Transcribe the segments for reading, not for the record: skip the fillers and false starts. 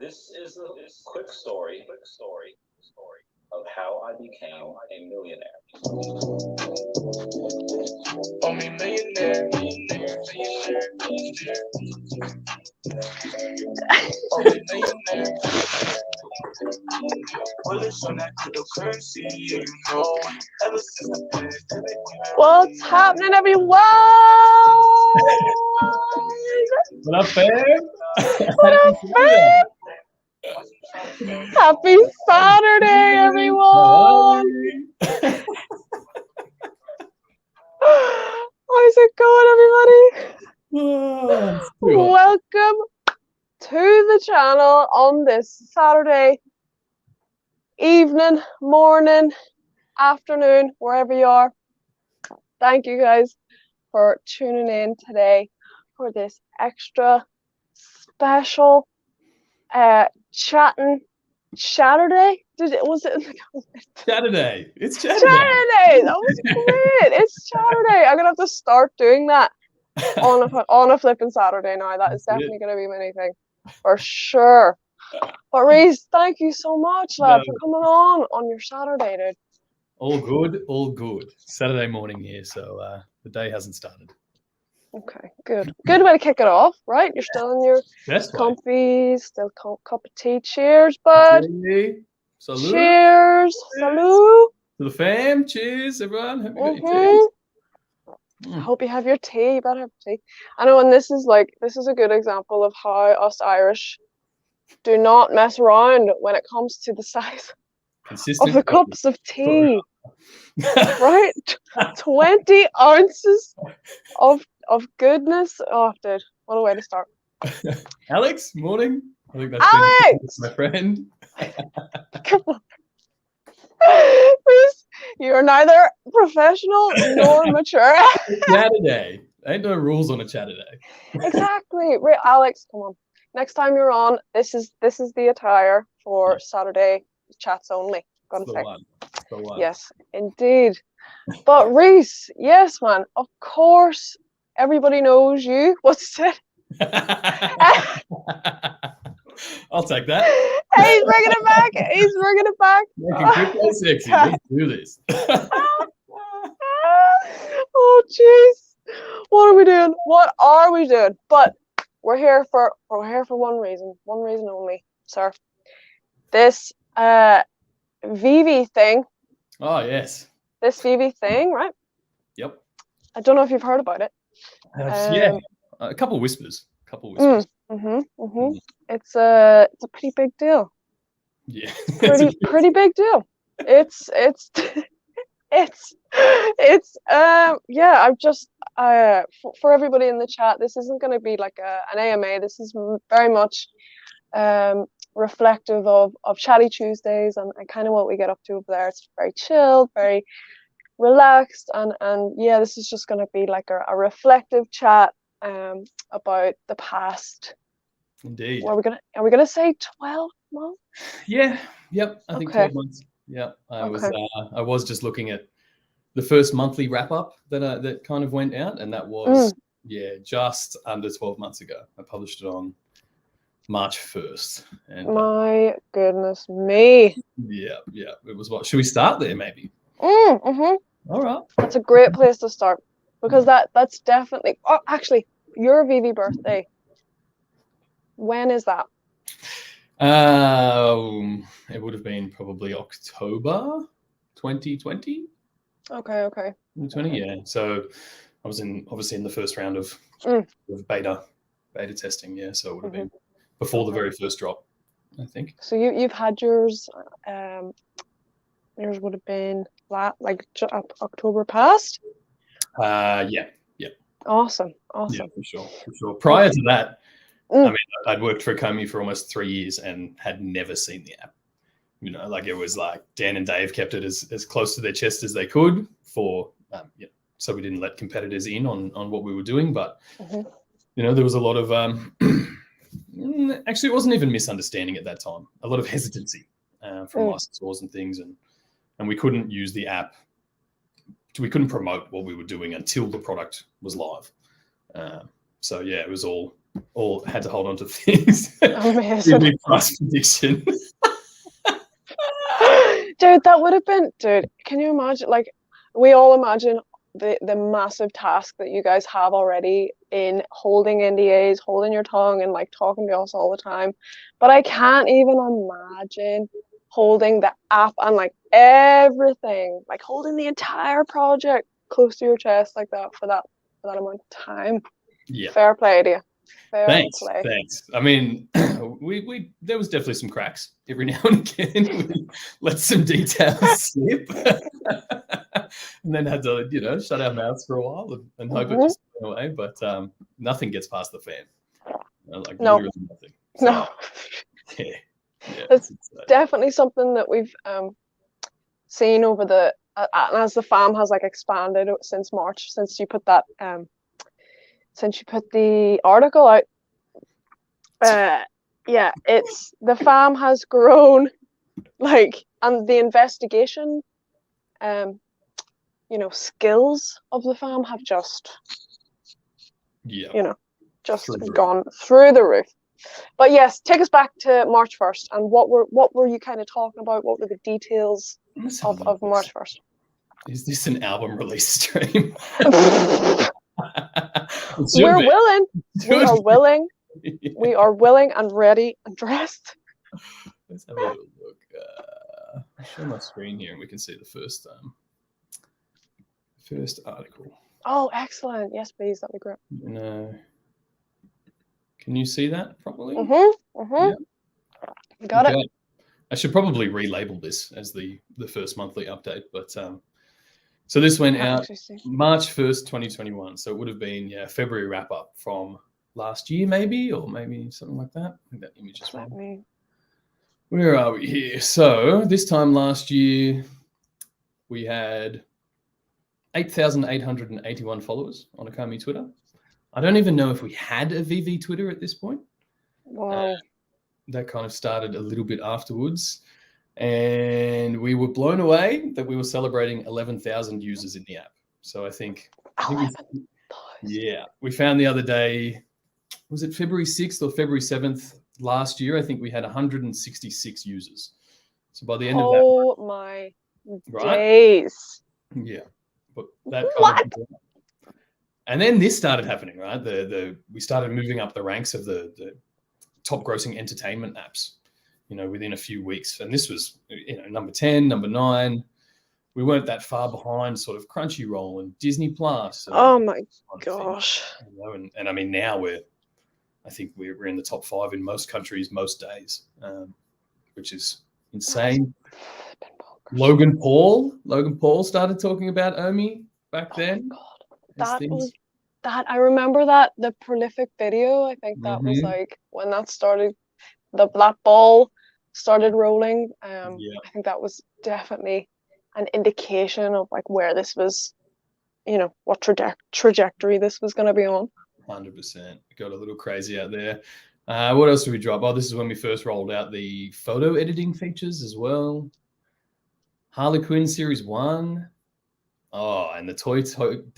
This is a quick story of how I became a millionaire. OMI millionaire. OMI millionaire. What's happening, everyone? What up, fam? What up, fam? Happy Saturday, everyone! How's it going, everybody? Welcome to the channel on this Saturday evening, morning, afternoon, wherever you are. Thank you guys for tuning in today for this extra special chatting Saturday. Was it Saturday? It's Saturday. Saturday. That was great. It's Saturday. I'm gonna have to start doing that on a flipping Saturday now. That is definitely gonna be my new thing for sure. But Rhys, thank you so much, lad, for coming on your Saturday, dude. All good, all good. Saturday morning here, so the day hasn't started. Okay, good. Good way to kick it off, right? You're still in your comfy, still cup of tea. Cheers, bud. Salud. Cheers. Salud. To the fam. Cheers, everyone. Hope you got your I hope you have your tea. You better have tea. I know, and this is a good example of how us Irish do not mess around when it comes to the size of the cups of tea. Right? 20 ounces of goodness. Oh, dude, what a way to start. Alex, morning. I think that's Alex, my friend. Come on. Rhys, you're neither professional nor mature. Saturday. Ain't no rules on a Saturday. Exactly. Alex, come on. Next time you're on, this is the attire for Saturday chats only. Gotta say. The one. Yes, indeed. But Rhys, yes, man. Of course, everybody knows you. What's it? I'll take that. Hey, he's bringing it back. He's bringing it back. Make it quick and sexy. Let's do this. Oh, jeez. What are we doing? What are we doing? But we're here for one reason only, sir. This VeVe thing. Oh yes. This VeVe thing, right? Yep. I don't know if you've heard about it. Yeah, a couple of whispers. It's a pretty big deal. Yeah. Pretty big deal. It's yeah. I've just for everybody in the chat, this isn't going to be like an AMA. This is very much reflective of Chatty Tuesdays and kind of what we get up to over there. It's very chilled, very relaxed, and yeah, this is just going to be like a reflective chat about the past. Indeed. Are we gonna say 12 months? Yeah. Yep. I think 12 months. Yeah. I was just looking at the first monthly wrap up that kind of went out, and that was just under 12 months ago. I published it on March 1st. And my goodness me. Yeah. It was what? Should we start there maybe? All right. That's a great place to start, because that's definitely actually your VeVe birthday. When is that? It would have been probably October 2020. Okay. 2020, yeah. So I was obviously in the first round of beta testing, yeah. So it would have been before the very first drop, I think. So you've had yours. Yours would have been like October past. Yeah. Awesome. Yeah, for sure. Prior to that, I mean, I'd worked for Ecomis for almost 3 years and had never seen the app. You know, like it was like Dan and Dave kept it as close to their chest as they could for, so we didn't let competitors in on what we were doing. But, you know, there was a lot of, actually, it wasn't even misunderstanding at that time. A lot of hesitancy from licensors and things. And we couldn't use the app. We couldn't promote what we were doing until the product was live. Oh, yeah, it was all had to hold on to things. amazing. Big price prediction. Dude, that would have been, dude, can you imagine? Like, we all imagine the massive task that you guys have already in holding NDAs, holding your tongue, and like talking to us all the time. But I can't even imagine holding the app and like everything, like holding the entire project close to your chest like that for that amount of time. Yeah. Fair play to you. Fair Thanks. play. Thanks. I mean, we there was definitely some cracks every now and again. We let some details slip, and then had to, shut our mouths for a while and hope it just went away. But nothing gets past the fan. Like No. literally nothing. So, No. Yeah. It's definitely something that we've seen over the and as the fam has like expanded since March, since you put that since you put the article out. Yeah, it's the fam has grown, like, and the investigation skills of the fam have just just gone through the roof. But yes, take us back to March 1st, and what were you kind of talking about? What were the details of March 1st? Is this an album release stream? We're willing. We are willing. We are willing and ready and dressed. Let's have a little look. I'll show my screen here and we can see the first article. Oh, excellent. Yes, please. That'd be great. Can you see that properly? Yeah. Got it. I should probably relabel this as the first monthly update, but so this went out March 1st, 2021. So it would have been February wrap up from last year, maybe something like that. I think that image is wrong. Where are we here? So this time last year, we had 8,881 followers on Ecomis Twitter. I don't even know if we had a VeVe Twitter at this point. Wow. That kind of started a little bit afterwards. And we were blown away that we were celebrating 11,000 users in the app. So I think we found the other day, was it February 6th or February 7th last year? I think we had 166 users. So by the end of that, oh my days. Yeah. But that kind of, and then this started happening, right? We started moving up the ranks of the top grossing entertainment apps, within a few weeks. And this was, number 10, number 9. We weren't that far behind sort of Crunchyroll and Disney Plus. Oh my gosh. And I mean, now I think we're in the top 5 in most countries, most days, which is insane. Logan Paul started talking about OMI back then. I remember that, the prolific video. I think that was like when that started, that ball started rolling. I think that was definitely an indication of like where this was, what trajectory this was going to be on. 100%. Got a little crazy out there. What else did we drop? Oh, this is when we first rolled out the photo editing features as well. Harley Quinn Series 1. Oh, and the Toy Tokyo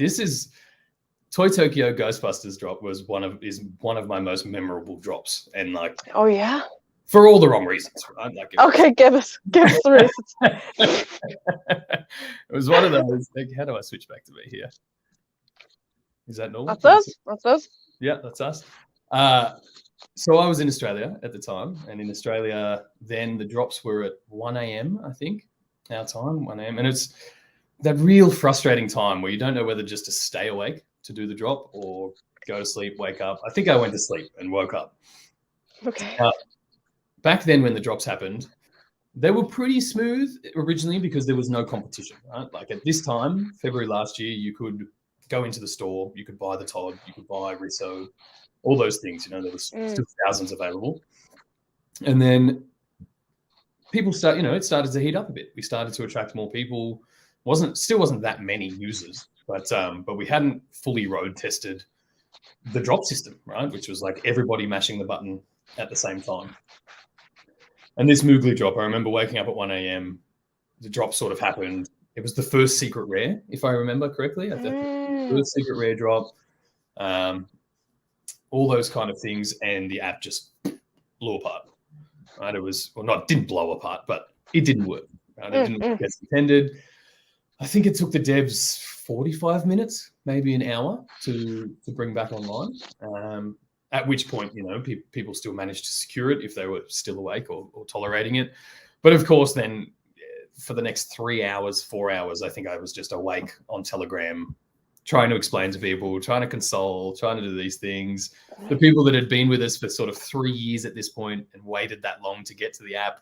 Ghostbusters drop is one of my most memorable drops. And like, oh yeah, for all the wrong reasons, right? Like, okay, give us the reasons. It was one of those. Like, how do I switch back to me here? Is that normal? That's us. Yeah, that's us. So I was in Australia at the time, and in Australia then the drops were at 1 a.m. I think, our time, 1 a.m. And it's that real frustrating time where you don't know whether just to stay awake to do the drop or go to sleep, wake up. I think I went to sleep and woke up. Okay. Back then when the drops happened, they were pretty smooth originally because there was no competition, right? Like at this time, February last year, you could go into the store, you could buy the Todd, you could buy Riso, all those things, there was still thousands available. And then people it started to heat up a bit. We started to attract more people. Still wasn't that many users, but we hadn't fully road tested the drop system, right? Which was like everybody mashing the button at the same time. And this Moogly drop, I remember waking up at 1 a.m. The drop sort of happened. It was the first secret rare, if I remember correctly. The first secret rare drop. all those kind of things, and the app just blew apart. Right? It was, well, not didn't blow apart, but it didn't work. Right? It didn't work as intended. I think it took the devs 45 minutes, maybe an hour, to bring back online. At which point, people still managed to secure it if they were still awake or tolerating it. But of course, then for the next 3 hours, 4 hours, I think I was just awake on Telegram, trying to explain to people, trying to console, trying to do these things. The people that had been with us for sort of 3 years at this point and waited that long to get to the app,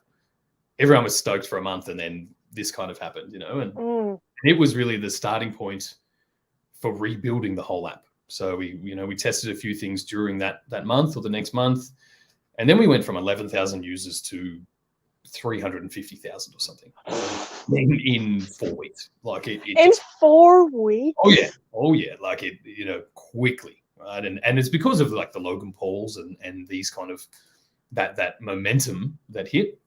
everyone was stoked for a month, and then this kind of happened, and it was really the starting point for rebuilding the whole app. So we tested a few things during that month or the next month, and then we went from 11,000 users to 350,000 or something in 4 weeks. Like it in just, 4 weeks. Oh yeah, like it quickly, right? And it's because of like the Logan Pauls and these kind of that momentum that hit.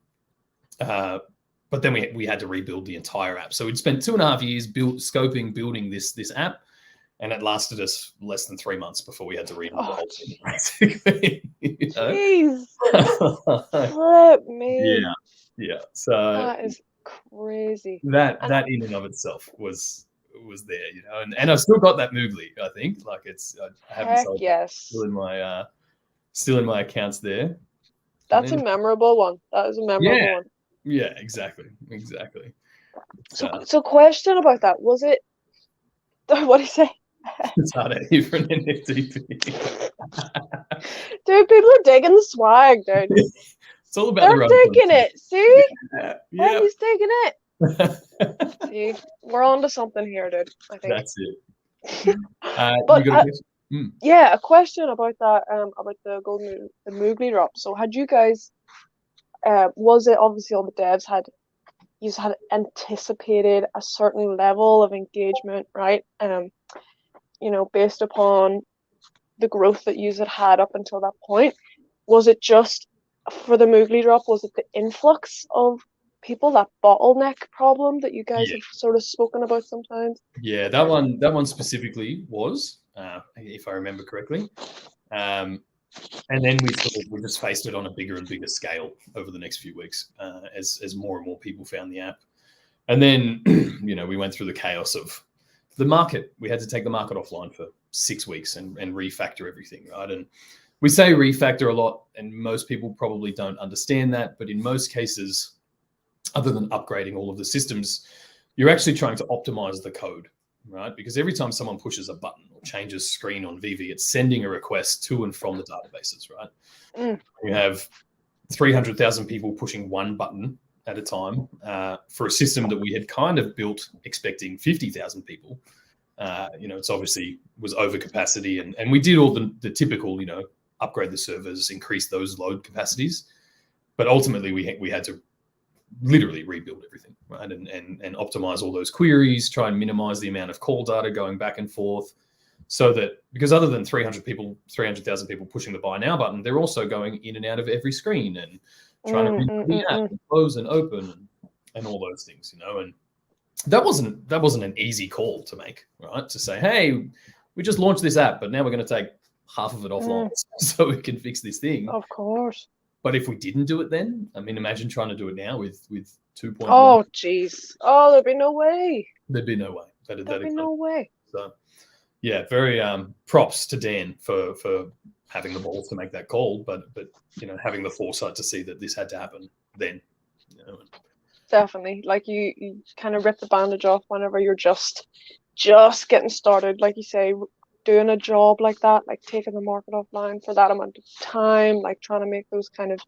But then we had to rebuild the entire app. So we'd spent 2.5 years building this app, and it lasted us less than 3 months before we had to rebuild the whole thing, basically. Jeez. Flip me. Yeah. So that is crazy. That in and of itself was there, and I've still got that Moogly, I think. Like I haven't sold it. Still in my accounts there. That's a memorable one. That is a memorable one. Yeah, exactly. So question about that. Was it, what do you say? It's hard to hear for an NFT. Dude, people are digging the swag, dude. It's all about They're taking it. See? Yeah. He's taking it. See, we're on to something here, dude. I think. That's it. But you got a question? Yeah, a question about that, about the Moogly drop. So had you guys, was it obviously all the devs had anticipated a certain level of engagement, right? Based upon the growth that you had up until that point. Was it just for the Moogly drop? Was it the influx of people, that bottleneck problem that you guys have sort of spoken about sometimes? Yeah, that one specifically was, if I remember correctly. And then we just faced it on a bigger and bigger scale over the next few weeks as more and more people found the app. And then, we went through the chaos of the market. We had to take the market offline for 6 weeks and refactor everything, right? And we say refactor a lot, and most people probably don't understand that. But in most cases, other than upgrading all of the systems, you're actually trying to optimize the code, right? Because every time someone pushes a button or changes screen on VeVe, it's sending a request to and from the databases, right? You have 300,000 people pushing one button at a time for a system that we had kind of built expecting 50,000 people. It's obviously was over capacity, and we did all the typical, upgrade the servers, increase those load capacities. But ultimately, we had to literally rebuild everything, right? And optimize all those queries, try and minimize the amount of call data going back and forth, so that, because other than 300,000 people pushing the buy now button, they're also going in and out of every screen and trying to rebuild the app and close and open and all those things, and that wasn't an easy call to make, right? To say, hey, we just launched this app, but now we're going to take half of it offline so we can fix this thing. Of course. But if we didn't do it then, I mean, imagine trying to do it now with 2.1. Oh, jeez. Oh, there'd be no way. There'd be no way. There'd be no way. So, yeah, very props to Dan for having the balls to make that call, but having the foresight to see that this had to happen then. Definitely. Like you kind of rip the bandage off whenever you're just getting started, like you say, doing a job like that, like taking the market offline for that amount of time, like trying to make those kind of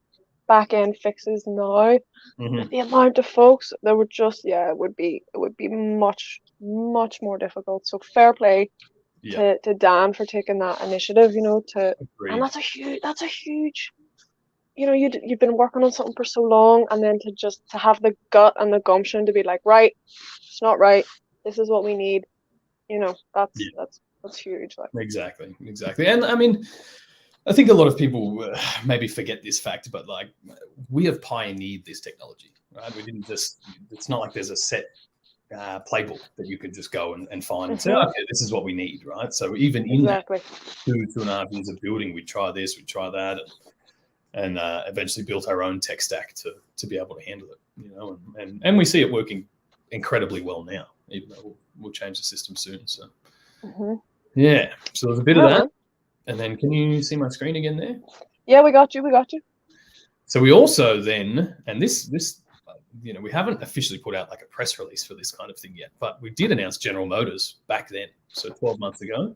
back end fixes now. With the amount of folks, there would just it would be much more difficult. So fair play to Dan for taking that initiative, and that's a huge you've been working on something for so long, and then to have the gut and the gumption to be like, right, it's not right, this is what we need, that's huge. Like. Exactly. And I mean, I think a lot of people maybe forget this fact, but like, we have pioneered this technology, right? We didn't it's not like there's a set playbook that you could just go and find and say, okay, this is what we need, right? So even in that 2.5 years of building, we'd try this, we'd try that, and eventually built our own tech stack to be able to handle it, you know, and we see it working incredibly well now, even though we'll change the system soon. So yeah, so there's a bit of that. And then can you see my screen again there? Yeah, we got you. So we also then, and this, you know, we haven't officially put out like a press release for this kind of thing yet, but we did announce General Motors back then, so 12 months ago.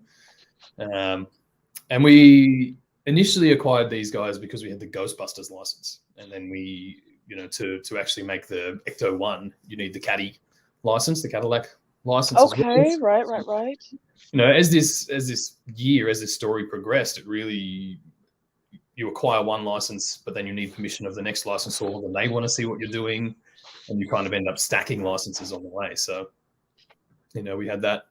And we initially acquired these guys because we had the Ghostbusters license. And then we, you know, to actually make the Ecto 1, you need the Caddy license, the Cadillac license. Okay, right. You know, as this story progressed, it really, you acquire one license, but then you need permission of the next licensor, and they want to see what you're doing, and you kind of end up stacking licenses on the way. So, you know, we had that.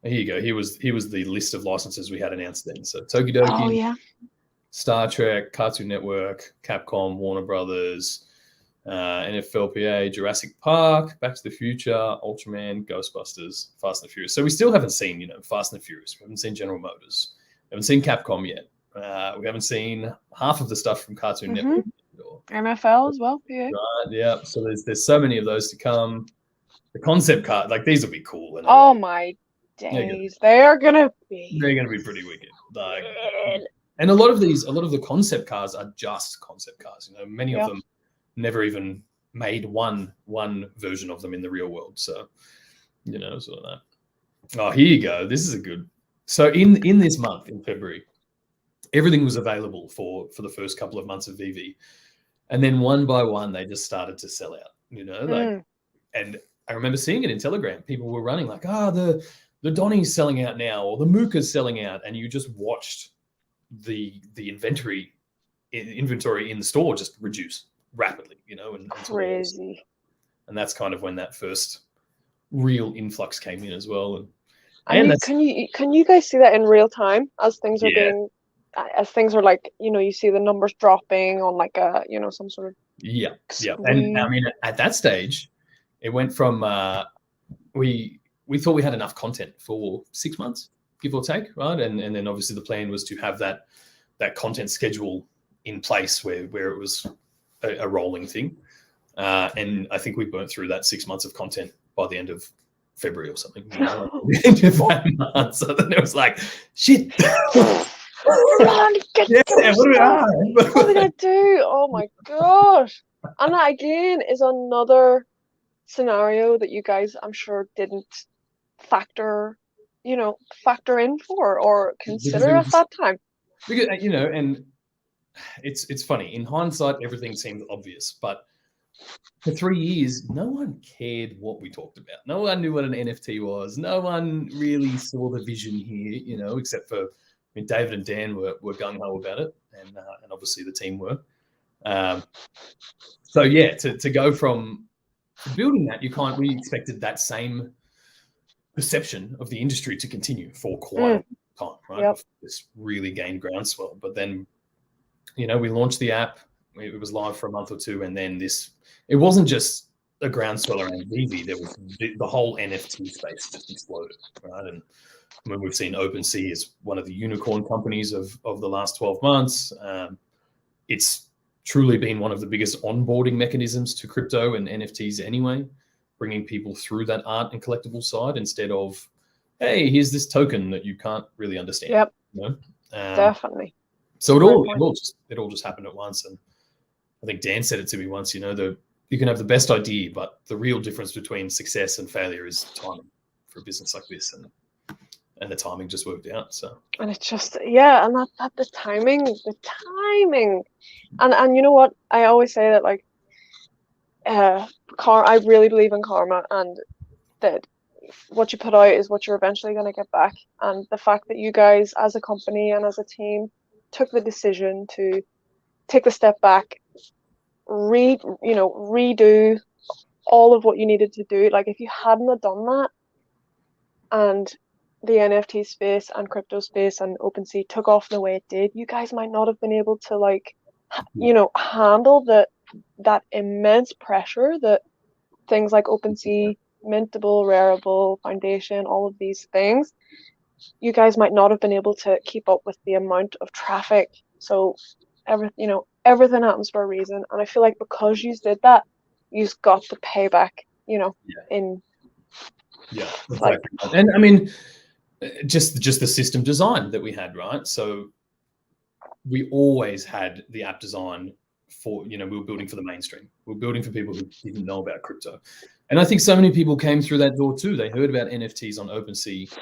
Here you go. Here was the list of licenses we had announced then. So Tokidoki, Star Trek, Cartoon Network, Capcom, Warner Brothers, NFLPA, Jurassic Park, Back to the Future, Ultraman, Ghostbusters, Fast and Furious. So we still haven't seen, you know, Fast and Furious. We haven't seen General Motors. We haven't seen Capcom yet. We haven't seen half of the stuff from Cartoon Network. Or, NFL as well. Yeah. Right. Yeah. So there's so many of those to come. The concept card, like these will be cool. Oh my days, they're gonna be pretty wicked. Like, and a lot of the concept cars are just concept cars. You know, many of them never even made one version of them in the real world. So, you know, sort of that. Oh, here you go. This is a good. So in this month, in February, everything was available for the first couple of months of VeVe, and then one by one they just started to sell out. You know, like, and I remember seeing it in Telegram. People were running like, the Donny's selling out now, or the Mooka's selling out, and you just watched the inventory in the store just reduce rapidly, you know, and crazy. And that's kind of when that first real influx came in as well. And can you guys see that in real time as things are being, as things are like, you know, you see the numbers dropping on like a, you know, some sort of And I mean, at that stage, it went from we thought we had enough content for 6 months, give or take, right? And then obviously the plan was to have that content schedule in place where it was a rolling thing. And I think we burnt through that 6 months of content by the end of February or something. You know, like the end of that month. So then it was like, shit. What are we gonna do? Oh my gosh. And that again is another scenario that you guys, I'm sure, didn't factor in for or consider at that time. Because, you know, and it's funny. In hindsight, everything seems obvious, but for 3 years, no one cared what we talked about. No one knew what an NFT was. No one really saw the vision here, you know, except for, I mean, David and Dan were gung-ho about it, and obviously the team were. So yeah, to go from building that, we expected that same perception of the industry to continue for quite a long time, right? Yep. This really gained groundswell. But then, you know, we launched the app. It was live for a month or two, and then it wasn't just a groundswell around VeVe. There was the whole NFT space just exploded, right? And I mean, we've seen OpenSea as one of the unicorn companies of the last 12 months. It's truly been one of the biggest onboarding mechanisms to crypto and NFTs anyway, bringing people through that art and collectible side instead of, hey, here's this token that you can't really understand. Yep. You know? Definitely. So it all just happened at once. And I think Dan said it to me once, you know, you can have the best idea, but the real difference between success and failure is timing for a business like this. And the timing just worked out. So, and it's just, and that the timing, and you know what, I always say that, like, I really believe in karma, and that what you put out is what you're eventually going to get back. And the fact that you guys as a company and as a team took the decision to take the step back, redo all of what you needed to do. Like, if you hadn't have done that, and the NFT space and crypto space and OpenSea took off the way it did, you guys might not have been able to, like, handle that immense pressure that things like OpenSea mintable, rareable, foundation, all of these things, you guys might not have been able to keep up with the amount of traffic. So everything happens for a reason. And I feel like because you did that, you've got the payback, in exactly. And I mean, just the system design that we had, right? So we always had the app design for, we were building for the mainstream. We were building for people who didn't know about crypto. And I think so many people came through that door too. They heard about NFTs on OpenSea,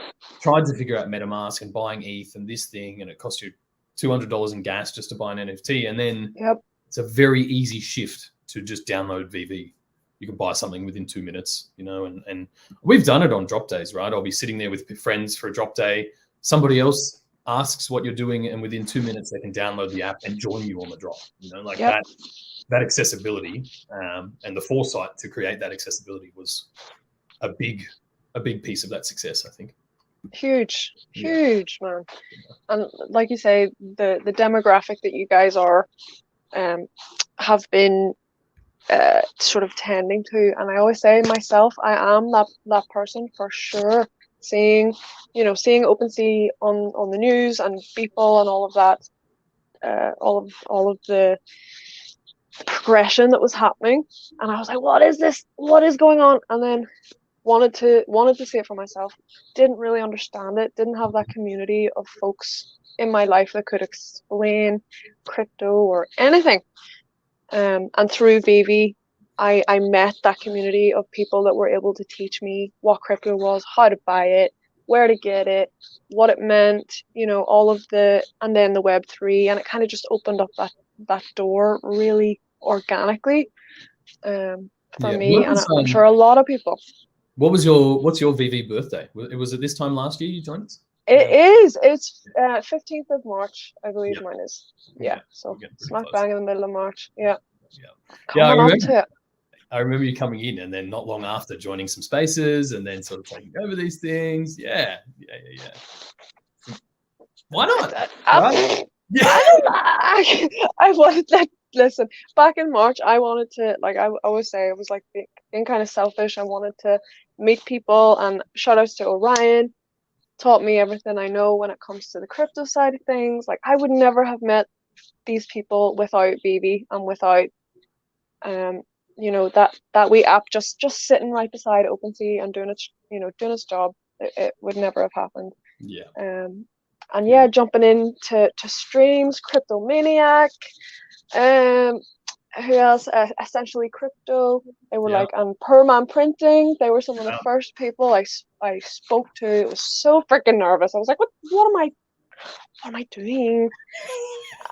tried to figure out MetaMask and buying ETH and this thing, and it cost you $200 in gas just to buy an NFT. And then it's a very easy shift to just download VeVe. You can buy something within 2 minutes, and we've done it on drop days, right? I'll be sitting there with friends for a drop day. Somebody else asks what you're doing, and within 2 minutes they can download the app and join you on the drop. That accessibility and the foresight to create that accessibility was a big piece of that success, I think. Huge, man. And like you say, the demographic that you guys are have been sort of tending to, and I always say myself, I am that person for sure. Seeing OpenSea on the news and people and all of that, all of the progression that was happening, and I was like, what is this? What is going on? And then wanted to see it for myself. Didn't really understand it. Didn't have that community of folks in my life that could explain crypto or anything. And through VeVe, I met that community of people that were able to teach me what crypto was, how to buy it, where to get it, what it meant, all of and then the Web3, and it kind of just opened up that door really organically for me, and I'm sure a lot of people. What's your VeVe birthday? Was it this time last year you joined us? It is. It's 15th of March, I believe mine is. Yeah, so smack bang in the middle of March. Yeah. I remember you coming in, and then not long after joining some spaces, and then sort of taking over these things. Yeah. Why not? I wanted that. Listen, back in March, I wanted to, like I always say, it was like being kind of selfish. I wanted to meet people, and shout outs to Orion. Taught me everything I know when it comes to the crypto side of things. Like, I would never have met these people without VeVe and without that wee app just sitting right beside OpenSea and doing its job. It would never have happened. Jumping into streams, Cryptomaniac, who else? Essentially Crypto. They were and Perman Printing. They were some of the first people I spoke to. It was so freaking nervous. I was like, what am I doing?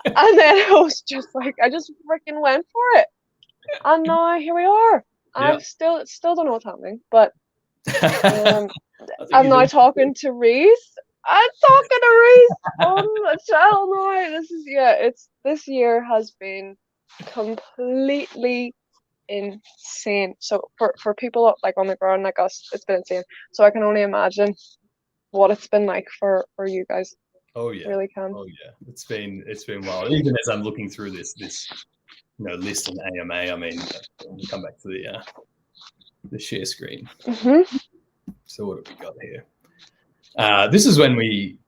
And then I was just like, I just freaking went for it. And now here we are. I still don't know what's happening, but I'm now talking to Rhys. I'm talking to Rhys on the channel now. This year has been completely insane. So for people like on the ground like us, it's been insane. So I can only imagine what it's been like for you guys. Oh yeah, really can. Oh yeah, it's been wild. Even as I'm looking through this list on AMA, I mean, come back to the share screen. So what have we got here? This is when we,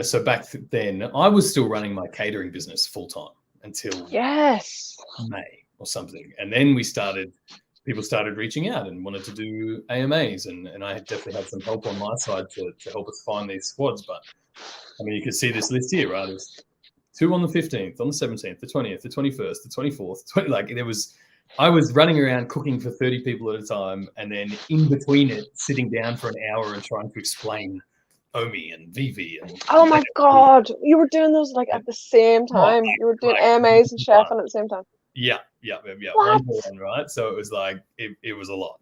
so back then I was still running my catering business full time until May or something, and then people started reaching out and wanted to do AMAs, and I definitely had some help on my side to help us find these squads. But I mean, you can see this list here, right? There's 2 on the 15th, on the 17th, the 20th, the 21st, the 24th, I was running around cooking for 30 people at a time, and then in between it, sitting down for an hour and trying to explain OMI and VeVe. Oh my God, you were doing those at the same time. You were doing AMAs and chefing at the same time. Yeah. One by one, right? So it was like it was a lot,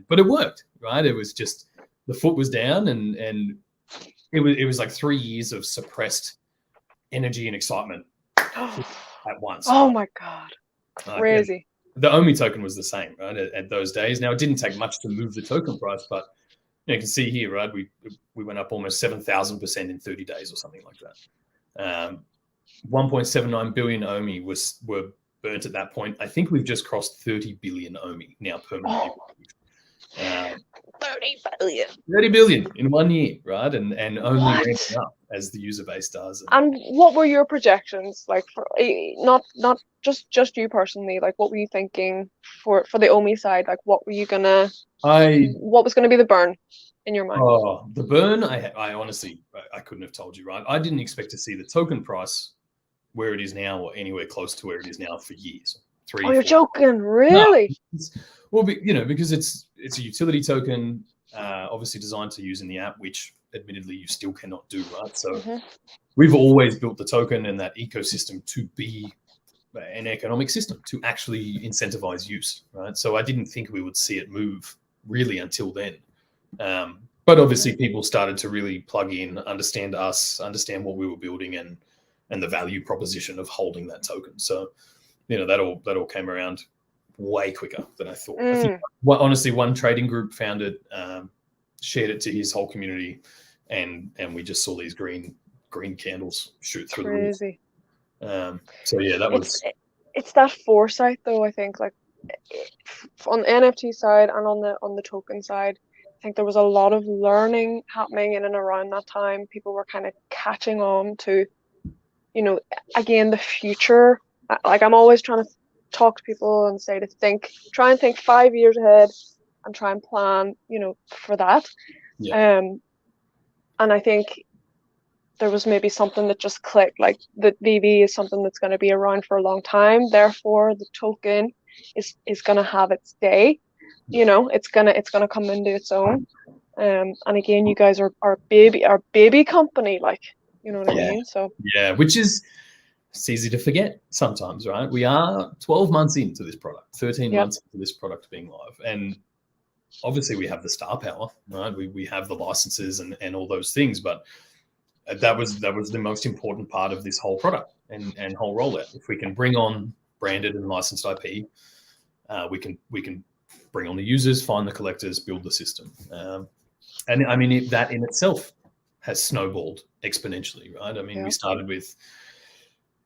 but it worked, right? It was just the foot was down, and it was like 3 years of suppressed energy and excitement at once. Oh my God, crazy. The OMI token was the same, right? At those days. Now, it didn't take much to move the token price, but you can see here, right? We went up almost 7,000% in 30 days or something like that. 1.79 billion OMI were burnt at that point. I think we've just crossed 30 billion OMI now permanently. 30 billion. 30 billion in 1 year, right? And only ramping up as the user base does. And what were your projections like for not just you personally? Like, what were you thinking for the OMI side? Like, what was going to be the burn in your mind? Oh, the burn! I honestly I couldn't have told you, right? I didn't expect to see the token price where it is now or anywhere close to where it is now for years. Oh, you're joking, really? No, because it's a utility token, obviously designed to use in the app, which admittedly you still cannot do, right? So we've always built the token and that ecosystem to be an economic system to actually incentivize use, right? So I didn't think we would see it move really until then. But obviously people started to really plug in, understand us, understand what we were building and the value proposition of holding that token. So, that all came around way quicker than I thought. I think, honestly, one trading group found it, shared it to his whole community, and we just saw these green candles shoot through Crazy. the roof. So yeah, that was. It's that foresight, though. I think, like, on the NFT side and on the token side, I think there was a lot of learning happening in and around that time. People were kind of catching on to, again, the future. Like, I'm always trying to talk to people and say to try and think 5 years ahead and try and plan, for that. Yeah. And I think there was maybe something that just clicked, like the VeVe is something that's going to be around for a long time. Therefore, the token is going to have its day. It's gonna come into its own. And again, you guys are our baby company, like, you know what I mean? So yeah, which is. It's easy to forget sometimes, right? We are 12 months into this product, 13 months into this product being live. And obviously we have the star power, right? We have the licenses and all those things, but that was the most important part of this whole product and whole rollout. If we can bring on branded and licensed IP, we can bring on the users, find the collectors, build the system. And I mean, that in itself has snowballed exponentially, right? I mean, we started with,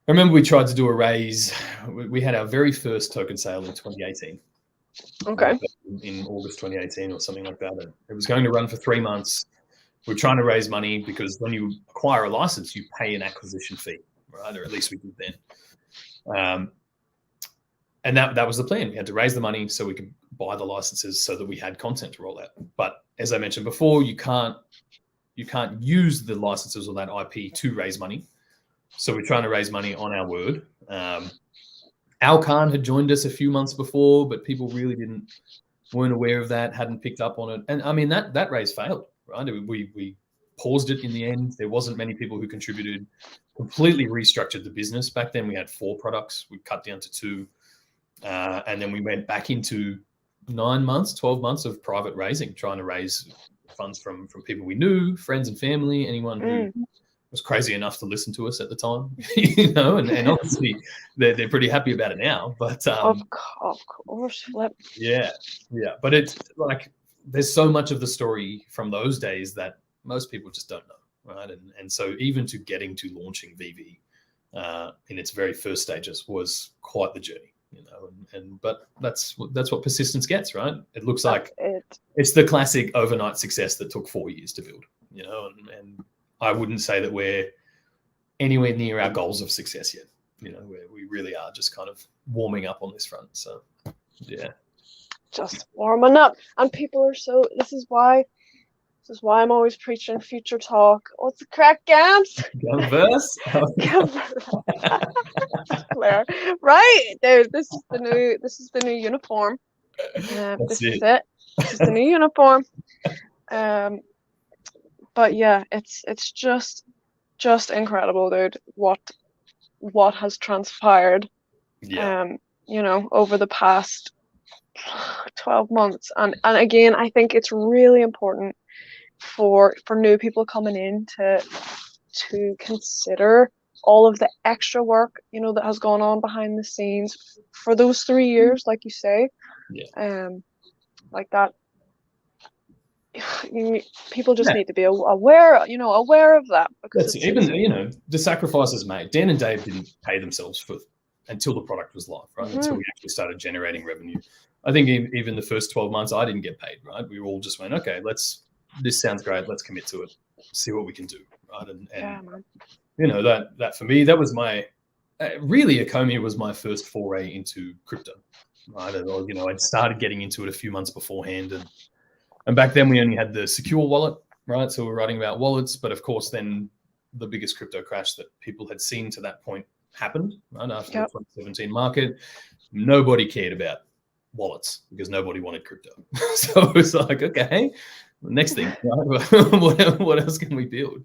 I remember we tried to do a raise. We had our very first token sale in 2018. Okay. In August 2018 or something like that. And it was going to run for 3 months. We're trying to raise money because when you acquire a license, you pay an acquisition fee, right? Or at least we did then. And that was the plan. We had to raise the money so we could buy the licenses so that we had content to roll out. But as I mentioned before, you can't use the licenses or that IP to raise money. So we're trying to raise money on our word. Alcan had joined us a few months before, but people really weren't aware of that, hadn't picked up on it. And I mean, that raise failed, right? We paused it in the end. There wasn't many people who contributed, completely restructured the business. Back then we had 4 products. We cut down to 2. And then we went back into 9 months, 12 months of private raising, trying to raise funds from people we knew, friends and family, anyone who was crazy enough to listen to us at the time, and obviously they're pretty happy about it now. But of course, yeah. But it's like there's so much of the story from those days that most people just don't know, right? And so even to getting to launching VeVe in its very first stages was quite the journey, but that's what persistence gets, right? It looks like it's the classic overnight success that took 4 years to build, and I wouldn't say that we're anywhere near our goals of success yet. We really are just kind of warming up on this front. So, yeah. Just warming up. And people are this is why I'm always preaching future talk. What's the crack, Gams? Gamverse? Claire. Right, dude, this is the new uniform. This is it. This is the new uniform. But yeah, it's just incredible, dude, what has transpired over the past 12 months. And again, I think it's really important for new people coming in to consider all of the extra work, that has gone on behind the scenes for those 3 years, like you say. Like that. People just need to be aware of that, because even the sacrifices made. Dan and Dave didn't pay themselves until the product was live, right? Until we actually started generating revenue. I think even the first 12 months, I didn't get paid, right? We all just went, okay, this sounds great. Let's commit to it, see what we can do, right? And Yeah, man. you know, that for me, that was my, really Ecomi was my first foray into crypto, right? And, you know, I'd started getting into it a few months beforehand. And back then we only had the secure wallet, right? So we're writing about wallets, but of course then the biggest crypto crash that people had seen to that point happened, right? After the 2017 market, nobody cared about wallets because nobody wanted crypto. So it was like, okay, next thing, right? what else can we build?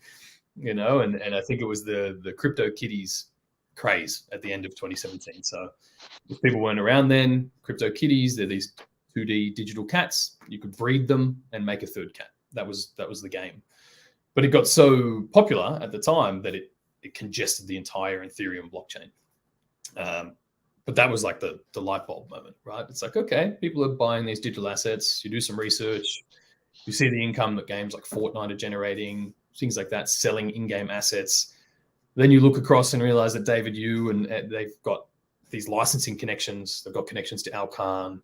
You know, and I think it was the crypto kitties craze at the end of 2017. So if people weren't around then, crypto kitties, they're these 2D digital cats. You could breed them and make a third cat. That was the game. But it got so popular at the time that it congested the entire Ethereum blockchain. But that was like the light bulb moment, right? It's like, okay, people are buying these digital assets. You do some research. You see the income that games like Fortnite are generating, things like that, selling in-game assets. Then you look across and realize that David Yu and they've got these licensing connections. They've got connections to Alcan,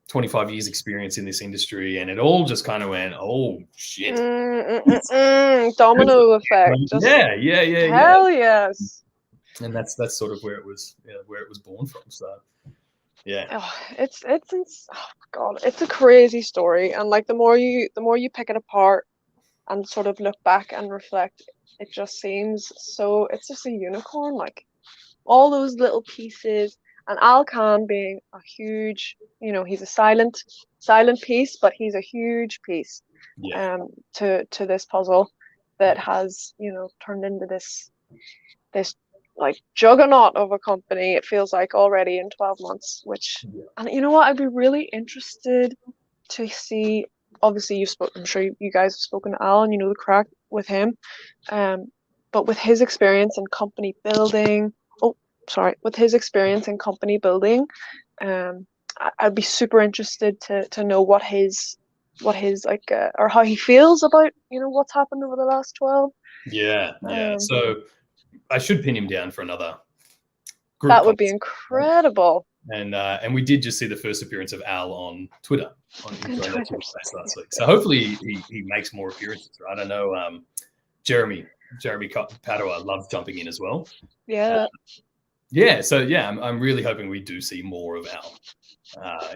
25 years experience in this industry. And it all just kind of went, oh, shit. Domino effect. Just yeah. Hell yes. And that's sort of where it was born from. So, yeah. Oh, it's oh God, it's a crazy story. And like the more you pick it apart and sort of look back and reflect, it just seems so, it's just a unicorn, like all those little pieces, and Alcan being a huge, you know, he's a silent piece, but he's a huge piece to this puzzle that has, you know, turned into this like juggernaut of a company, it feels like, already in 12 months, which, and you know what, I'd be really interested to see. Obviously, I'm sure you guys have spoken to Alan, you know the crack with him, but with his experience in company building, I'd be super interested to know what his like, or how he feels about, you know, what's happened over the last 12. Yeah. So I should pin him down for another group. That would be incredible. And we did just see the first appearance of Al on Twitter on last week. So hopefully he makes more appearances, right? I know Jeremy Padua loves jumping in as well. Yeah. So I'm really hoping we do see more of Al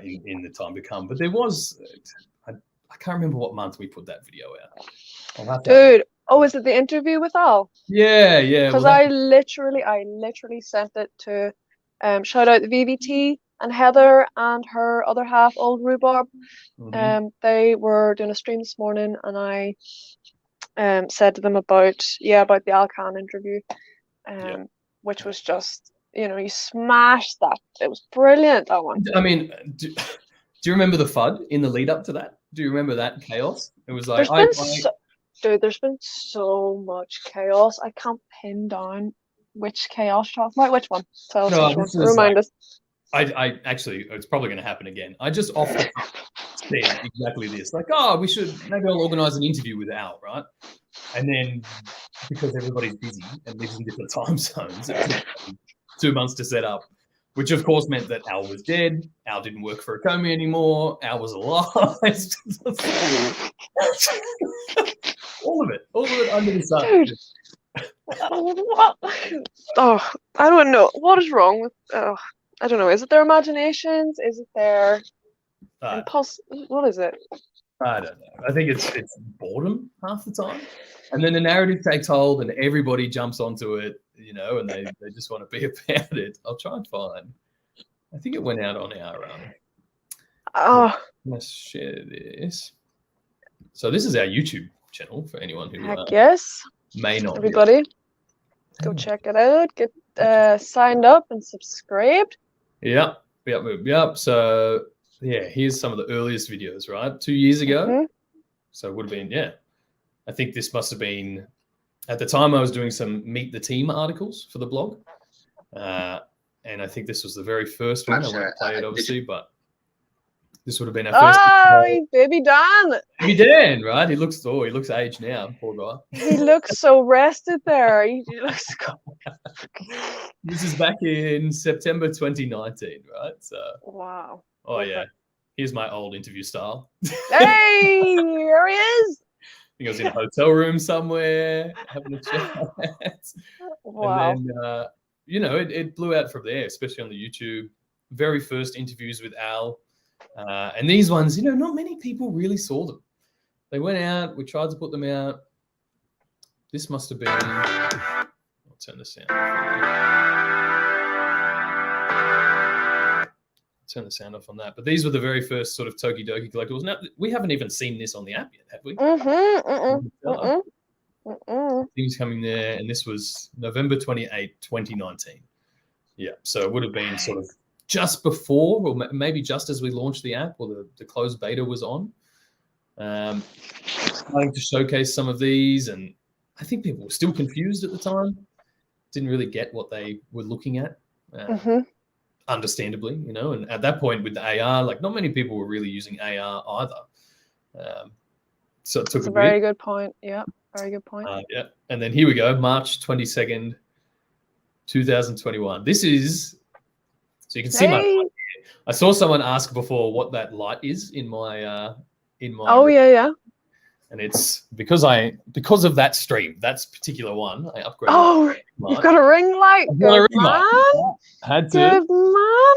in the time to come. But there was, I can't remember what month we put that video out. Dude, is it the interview with Al? Yeah. Because I literally sent it to shout out the VVT and Heather and her other half, Old Rhubarb. Mm-hmm. They were doing a stream this morning, and I said to them about the Alcan interview, which was just, you know, you smashed that. It was brilliant, that one. I mean, do you remember the FUD in the lead up to that? Do you remember that chaos? It was like, there's been so much chaos. I can't pin down which chaos you're talking about. Which one? Tell us. Remind us. I actually, it's probably going to happen again. I just off the top said exactly this, like, maybe I'll organize an interview with Al, right? And then because everybody's busy and lives in different time zones, it took 2 months to set up, which of course meant that Al was dead. Al didn't work for Ecomi anymore. Al was alive. all of it under the sun. Dude. What? Oh, I don't know. What is wrong with? I don't know. Is it their imaginations? Is it their what is it? I don't know. I think it's boredom half the time, and then the narrative takes hold, and everybody jumps onto it, you know, and they just want to be about it. I'll try and find. I think it went out on our. Let's share this. So this is our YouTube channel for anyone who may not. Everybody, go check it out. Get signed up and subscribed. Yep. So here's some of the earliest videos, right? 2 years ago. Mm-hmm. So it would have been, I think this must have been, at the time I was doing some Meet the Team articles for the blog. And I think this was the very first one. I won't play it obviously, but this would have been our first. Baby Dan. Baby Dan, right? He looks aged now, poor guy. He looks so rested there. He looks. This is back in September 2019, right? So. Wow. Oh yeah. Here's my old interview style. Hey, here he is. I think I was in a hotel room somewhere having a chat. Wow. And then, it blew out from there, especially on the YouTube. Very first interviews with Al. And these ones, not many people really saw them. They went out. We tried to put them out. This must have been... I'll turn the sound off. Turn the sound off on that. But these were the very first sort of Toki Doki collectibles. Now, we haven't even seen this on the app yet, have we? Things coming there. And this was November 28, 2019. Yeah. So it would have been sort of just before, or maybe just as we launched the app, or the closed beta was on. Starting to showcase some of these, and I think people were still confused at the time. Didn't really get what they were looking at. Understandably, and at that point with the AR, like not many people were really using AR either. So it took That's a very good point. Yeah, very good point. Yeah, and then here we go, March 22nd, 2021. This is, so you can see my light here. I saw someone ask before what that light is in my Oh yeah. And it's because of that stream, that particular one, I upgraded. Oh, you've got a ring light. Good man. Had to. Good man.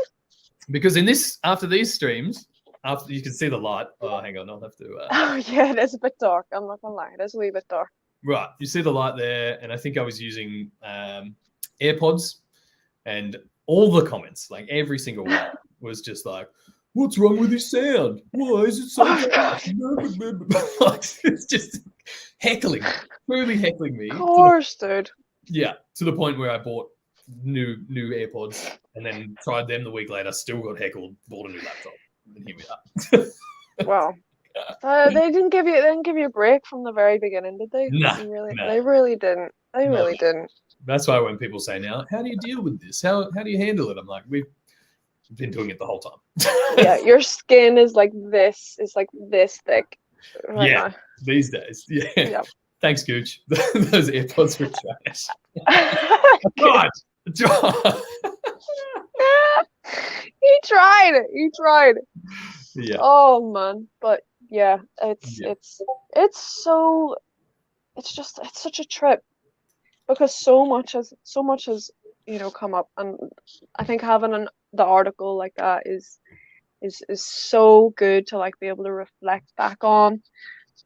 Because after these streams, after you can see the light. Oh, hang on, I'll have to. Oh yeah, it is a bit dark. I'm not gonna lie, it is a wee bit dark. Right, you see the light there, and I think I was using AirPods, and all the comments, like every single one, was just like, "What's wrong with this sound? Why is it so bad?" It's just heckling, truly heckling me. Of course, dude. Yeah, to the point where I bought new AirPods and then tried them the week later, still got heckled, bought a new laptop, and here we are. Wow. They didn't give you a break from the very beginning, did they? Nah, They really didn't. They really didn't. That's why when people say now, "How do you deal with this? How do you handle it?" I'm like, we've been doing it the whole time. Yeah, your skin is like this. It's like this thick. Right Yeah, now. these days. Yeah. Yep. Thanks, Gooch. Those AirPods were trash. God. He tried. Yeah. Oh man, but yeah, it's such a trip, because so much has come up, and I think having the article like that is so good to like be able to reflect back on,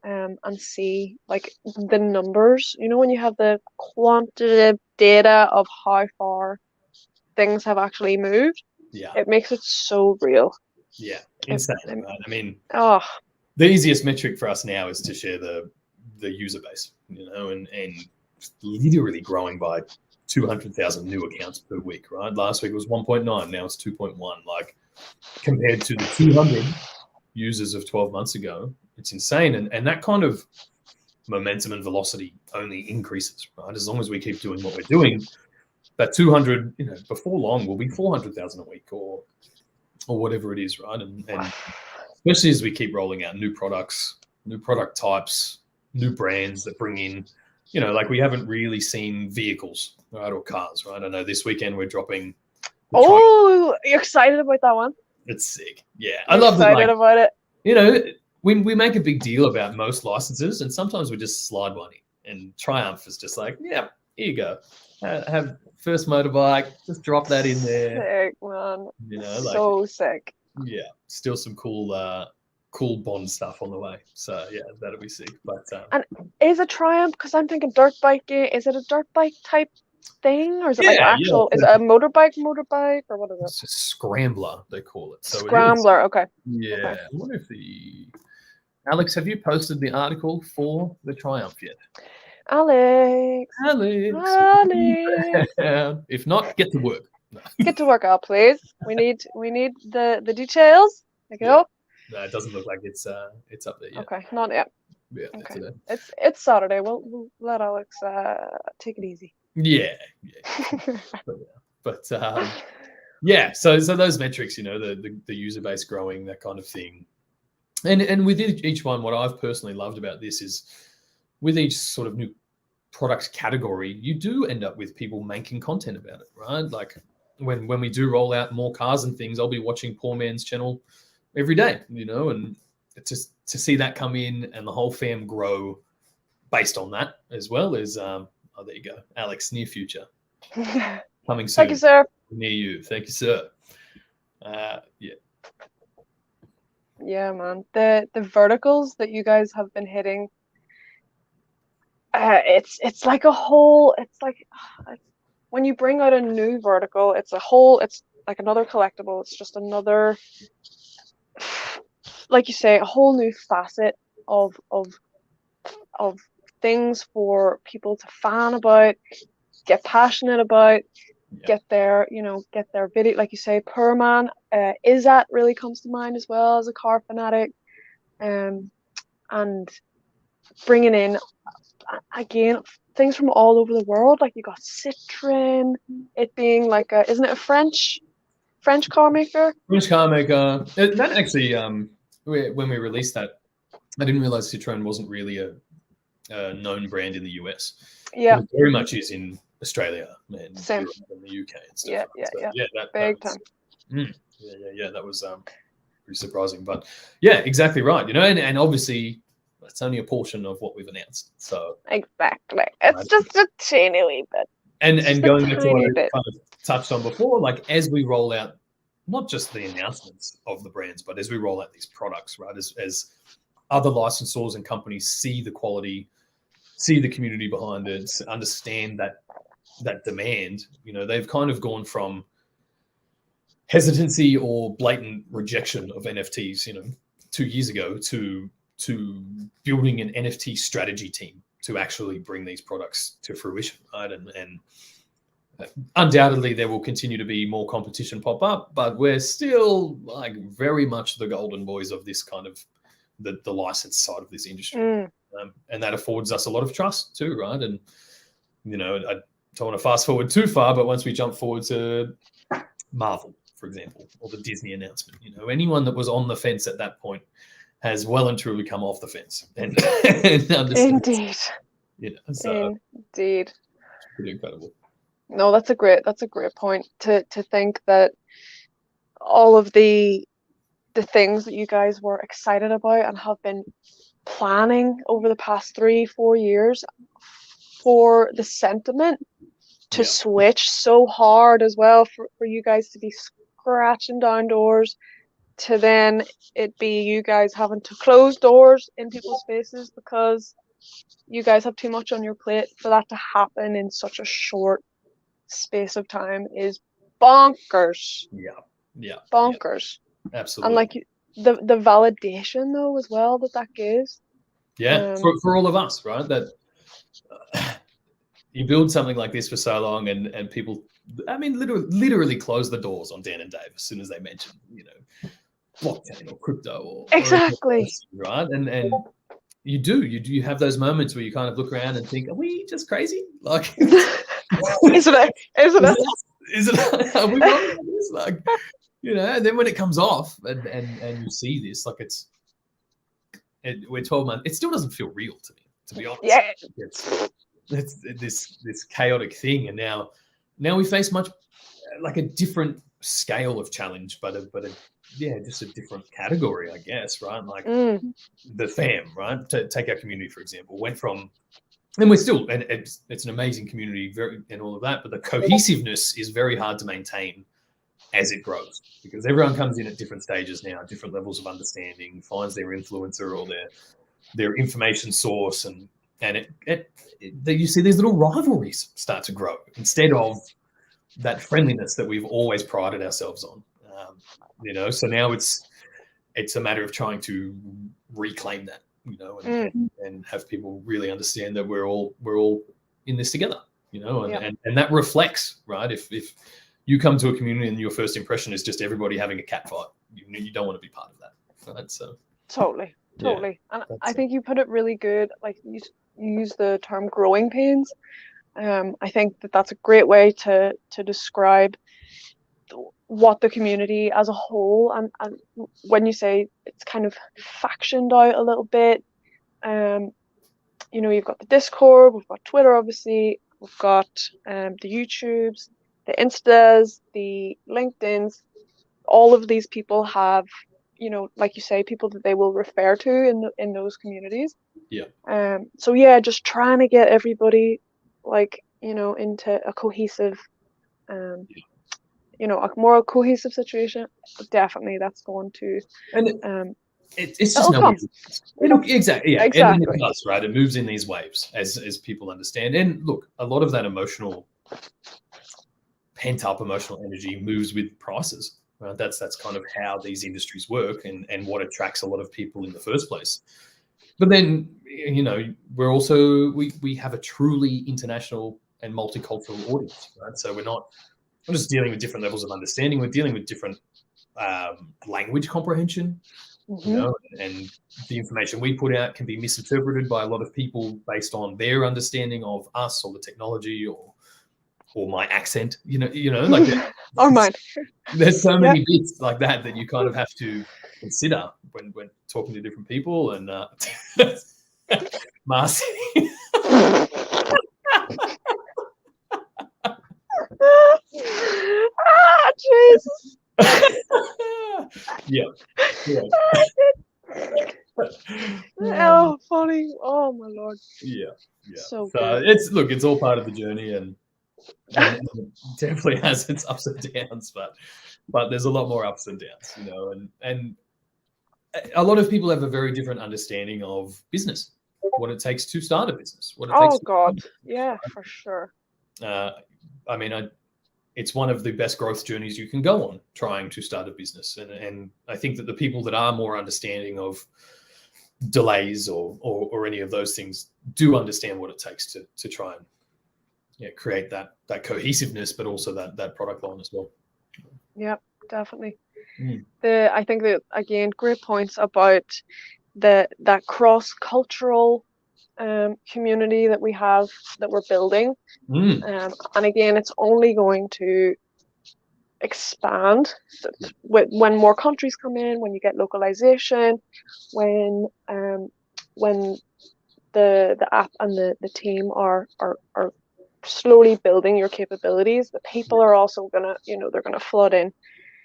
and see like the numbers. When you have the quantitative data of how far things have actually moved, Yeah. it makes it so real. Yeah. Insane, right? I mean, the easiest metric for us now is to share the user base, and literally growing by 200,000 new accounts per week, right? Last week was 1.9, now it's 2.1. Like, compared to the 200 users of 12 months ago, it's insane. And that kind of momentum and velocity only increases, right? As long as we keep doing what we're doing, that 200, before long will be 400,000 a week or whatever it is, right? And especially as we keep rolling out new products, new product types, new brands that bring in, like we haven't really seen vehicles, right, or cars, right? I know this weekend we're dropping. You're excited about that one? It's sick. Yeah, I love that. Excited about it. We make a big deal about most licenses, and sometimes we just slide one in. And Triumph is just like, yeah, here you go. Have first motorbike, just drop that in there. Sick, man. So sick. Yeah, still some cool Bond stuff on the way. So yeah, that'll be sick. But and is it Triumph? Because I'm thinking dirt bike. Is it a dirt bike type thing, or is it like actual? Is it a motorbike, or what is it? It's a scrambler, they call it. So scrambler. Okay. Yeah. Okay. I wonder if Alex, have you posted the article for the Triumph yet? Alex. If not, get to work. No. Get to work out, please. We need the details. There you go. No, it doesn't look like it's up there yet. Okay, not yet. Yeah. Okay. It's Saturday. We'll let Alex take it easy. Yeah. but yeah. So those metrics, the user base growing, that kind of thing, and with each one, what I've personally loved about this is, with each sort of new product category, you do end up with people making content about it, right? Like when we do roll out more cars and things, I'll be watching Poor Man's channel every day, and just to see that come in and the whole fam grow based on that as well is, oh, there you go, Alex, near future. Coming soon. Thank you, sir. Near you. Thank you, sir. Yeah, man. The verticals that you guys have been hitting, it's like a whole, when you bring out a new vertical, it's like another collectible. It's just another, like you say, a whole new facet of things for people to fan about, get passionate about, get their video, like you say, Perman, Izat really comes to mind as well as a car fanatic, and bringing in again things from all over the world, like you got Citroen, it being like isn't it a French car maker? French car maker. That actually, when we released that, I didn't realize Citroen wasn't really a known brand in the US. Yeah, it very much is in Australia and same. Europe and the UK and stuff. Yeah, big time. That was pretty surprising, but yeah, exactly right. And obviously that's only a portion of what we've announced. So exactly, it's just a teeny wee bit. And going back to what I kind of touched on before, like as we roll out, not just the announcements of the brands, but as we roll out these products, right? As other licensors and companies see the quality, see the community behind it, understand that demand, they've kind of gone from hesitancy or blatant rejection of NFTs, 2 years ago to building an NFT strategy team to actually bring these products to fruition, right? And undoubtedly there will continue to be more competition pop up, but we're still like very much the golden boys of this kind of the license side of this industry. And that affords us a lot of trust too, right? And, I don't want to fast forward too far, but once we jump forward to Marvel, for example, or the Disney announcement, anyone that was on the fence at that point has well and truly come off the fence and understands. Indeed. So Indeed. It's pretty incredible. No, that's a great point to think that all of the things that you guys were excited about and have been planning over the past 3-4 years for the sentiment to switch so hard as well, for you guys to be scratching down doors, to then it be you guys having to close doors in people's faces because you guys have too much on your plate, for that to happen in such a short space of time is bonkers. Bonkers. Absolutely. And like the validation though as well that gives. For all of us, right? That you build something like this for so long and people, I mean, literally close the doors on Dan and Dave as soon as they mention, blockchain or crypto or exactly, right? And you have those moments where you kind of look around and think, are we just crazy? Like, isn't it? Are we wrong about this? Like, and then when it comes off and you see this, like we're 12 months, it still doesn't feel real to me, to be honest. Yeah. It's this chaotic thing, and now we face much like a different scale of challenge, but just a different category, I guess, right? Like the fam, right? To take our community, for example, went from, and we're still, and it's an amazing community, and all of that, but the cohesiveness is very hard to maintain as it grows, because everyone comes in at different stages now, different levels of understanding, finds their influencer or their information source, and you see these little rivalries start to grow instead of that friendliness that we've always prided ourselves on. So now it's a matter of trying to reclaim that, and have people really understand that we're all in this together, and that reflects, right? If you come to a community and your first impression is just everybody having a cat fight, you don't want to be part of that, right? So totally. And I think you put it really good. Like you use the term growing pains. I think that's a great way to describe what the community as a whole, and when you say it's kind of factioned out a little bit, you've got the Discord, we've got Twitter, obviously, we've got the YouTubes, the Instas, the LinkedIns. All of these people have, like you say, people that they will refer to in those communities. Yeah. So yeah, just trying to get everybody like, into a cohesive, a more cohesive situation. Definitely, that's going to. And it's just it'll come. Exactly, yeah. Exactly. And it does, right? It moves in these waves as people understand. And look, a lot of that pent up emotional energy moves with prices. Right? That's kind of how these industries work, and what attracts a lot of people in the first place. But then, we're also we have a truly international and multicultural audience, right? So we're not just dealing with different levels of understanding. We're dealing with different language comprehension. And the information we put out can be misinterpreted by a lot of people based on their understanding of us or the technology or my accent, like or mine. There's so many bits like that you kind of have to consider when talking to different people. And Marcy. Jesus. Yeah. Oh, funny. Oh my Lord. Yeah. So it's all part of the journey, and it definitely has its ups and downs, but there's a lot more ups and downs, and a lot of people have a very different understanding of business, what it takes to start a business. Yeah, for sure. It's one of the best growth journeys you can go on, trying to start a business. And I think that the people that are more understanding of delays or any of those things do understand what it takes to try and create that cohesiveness, but also that product line as well. Yep, definitely. Mm. I think that, again, great points about that cross-cultural community that we have, that we're building. And again, it's only going to expand when more countries come in, when you get localization, when the app and the team are slowly building your capabilities. The people are also gonna, they're gonna flood in.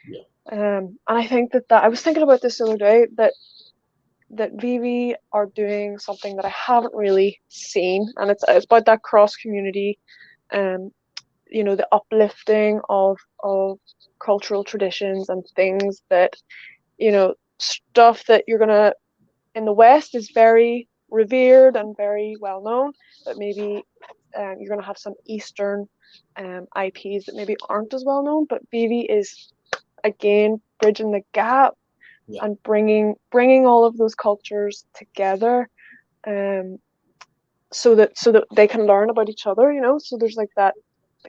Yeah. And I think that I was thinking about this the other day, that VeVe are doing something that I haven't really seen, and it's about that cross community, the uplifting of cultural traditions and things that, stuff that you're gonna, in the West, is very revered and very well known, but maybe you're gonna have some Eastern IPs that maybe aren't as well known. But VeVe is, again, bridging the gap. Yeah. And bringing all of those cultures together, so that they can learn about each other, so there's like that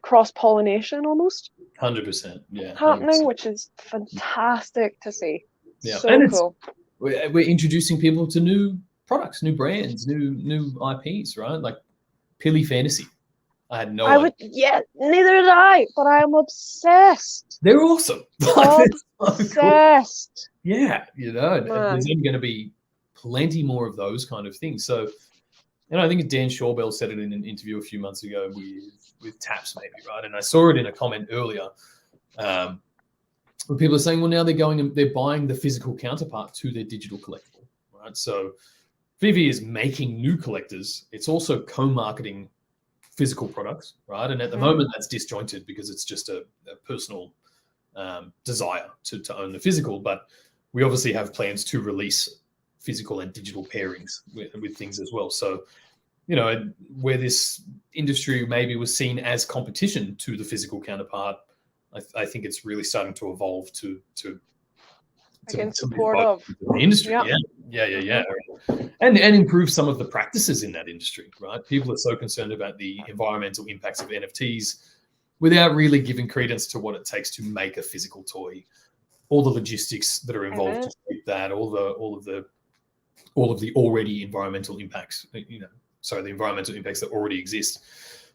cross-pollination almost 100%, yeah, happening, 100%. which is fantastic to see. Yeah, so and cool. We're introducing people to new products, new brands, new IPs, right? Like Pilly Fantasy. I had no idea. Yeah, neither did I, but I am obsessed. They're awesome. Obsessed. So cool. Yeah, Man. there's even going to be plenty more of those kind of things. So, I think Dan Shawbell said it in an interview a few months ago with Taps, maybe, right? And I saw it in a comment earlier, where people are saying, well, now they're buying the physical counterpart to their digital collectible, right? So VeVe is making new collectors. It's also co-marketing physical products, right? And at the moment, that's disjointed because it's just a personal desire to own the physical. But we obviously have plans to release physical and digital pairings with things as well. So, where this industry maybe was seen as competition to the physical counterpart, I think it's really starting to evolve to support of the industry. Yeah. And improve some of the practices in that industry, right? People are so concerned about the environmental impacts of NFTs without really giving credence to what it takes to make a physical toy, all the logistics that are involved to ship that, all of the already environmental impacts, the environmental impacts that already exist.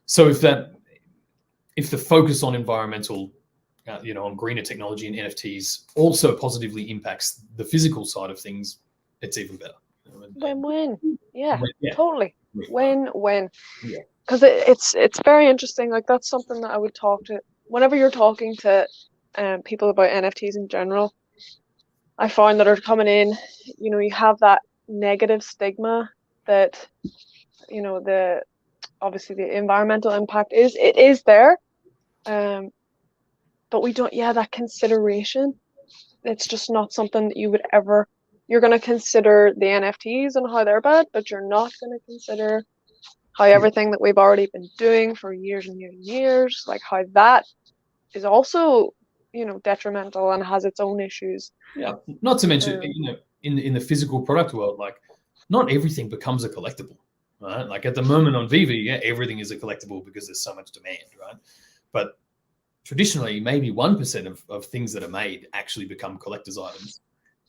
So if the focus on environmental, on greener technology and NFTs also positively impacts the physical side of things, it's even better. Win-win. Yeah, totally. Win-win. Yeah. Because it's very interesting. Like, that's something that I would talk to whenever you're talking to people about NFTs in general. I found that are coming in, you know, you have that negative stigma that, you know, obviously the environmental impact is there, but we don't, that consideration, it's just not something that you would ever, you're going to consider the NFTs and how they're bad, but you're not going to consider how everything that we've already been doing for years and years and years, like how that is also, you know, detrimental and has its own issues. Yeah, not to mention, you know, in the physical product world, like not everything becomes a collectible, right? Like at the moment on VeVe, yeah, everything is a collectible because there's so much demand, right? But traditionally, maybe 1% of things that are made actually become collector's items.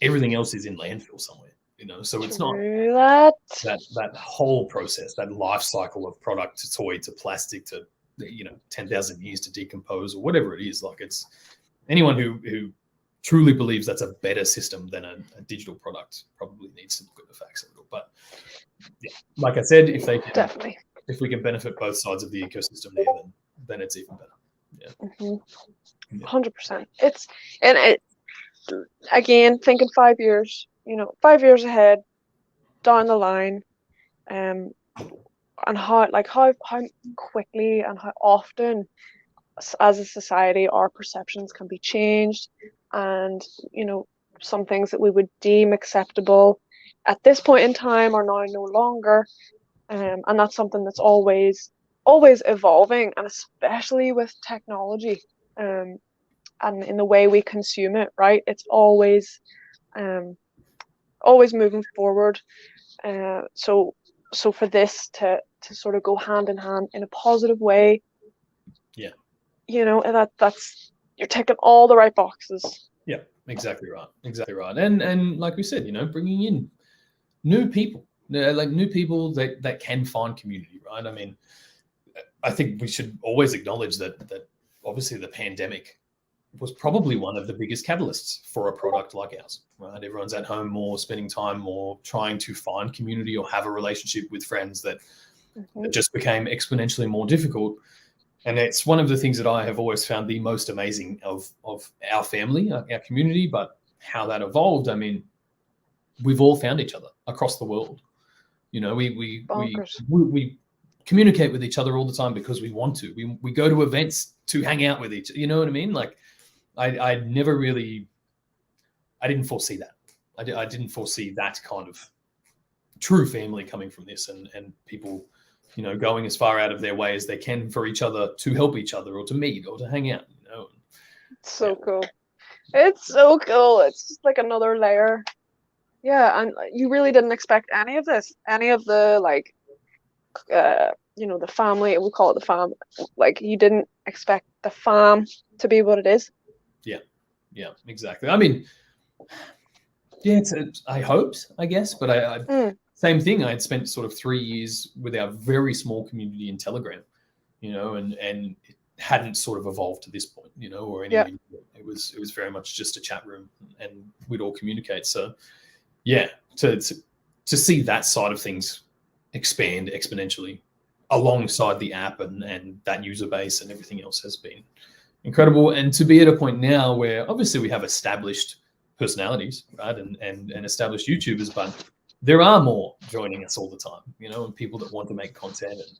Everything else is in landfill somewhere, you know. So it's not that whole process, that life cycle of product to toy to plastic to, you know, 10,000 years to decompose or whatever it is. Like, it's anyone who truly believes that's a better system than a digital product probably needs to look at the facts a little. But yeah, like I said, if we can benefit both sides of the ecosystem there, then it's even better. Yeah. 100%. Again, thinking 5 years, you know, 5 years ahead, down the line, and how quickly and how often as a society our perceptions can be changed, and, you know, some things that we would deem acceptable at this point in time are now no longer, and that's something that's always evolving, and especially with technology, and in the way we consume it, right? It's always moving forward. So for this to sort of go hand in hand in a positive way, yeah, you know, that's you're ticking all the right boxes. Yeah, exactly right. And like we said, you know, bringing in new people, like new people that can find community, right? I mean, I think we should always acknowledge that obviously the pandemic was probably one of the biggest catalysts for a product like ours, right? Everyone's at home more, spending time more, trying to find community or have a relationship with friends that just became exponentially more difficult. And it's one of the things that I have always found the most amazing of our family, our community, but how that evolved. I mean, we've all found each other across the world. You know, we communicate with each other all the time because we want to. We go to events to hang out with each other. You know what I mean? Like, I never really, I didn't foresee that. I didn't foresee that kind of true family coming from this, and people, you know, going as far out of their way as they can for each other to help each other or to meet or to hang out, you know. It's so cool. It's so cool. It's just like another layer. Yeah, and you really didn't expect any of this, any of the, like, you know, the family, we call it the fam, like, you didn't expect the fam to be what it is. Yeah, exactly. I mean, yeah, I hoped, I guess, but same thing. I had spent sort of 3 years with our very small community in Telegram, you know, and it hadn't sort of evolved to this point, you know, or anything. It was very much just a chat room, and we'd all communicate. So yeah, to see that side of things expand exponentially alongside the app and that user base and everything else has been incredible. And to be at a point now where obviously we have established personalities, right, and established YouTubers, but there are more joining us all the time, you know, and people that want to make content. And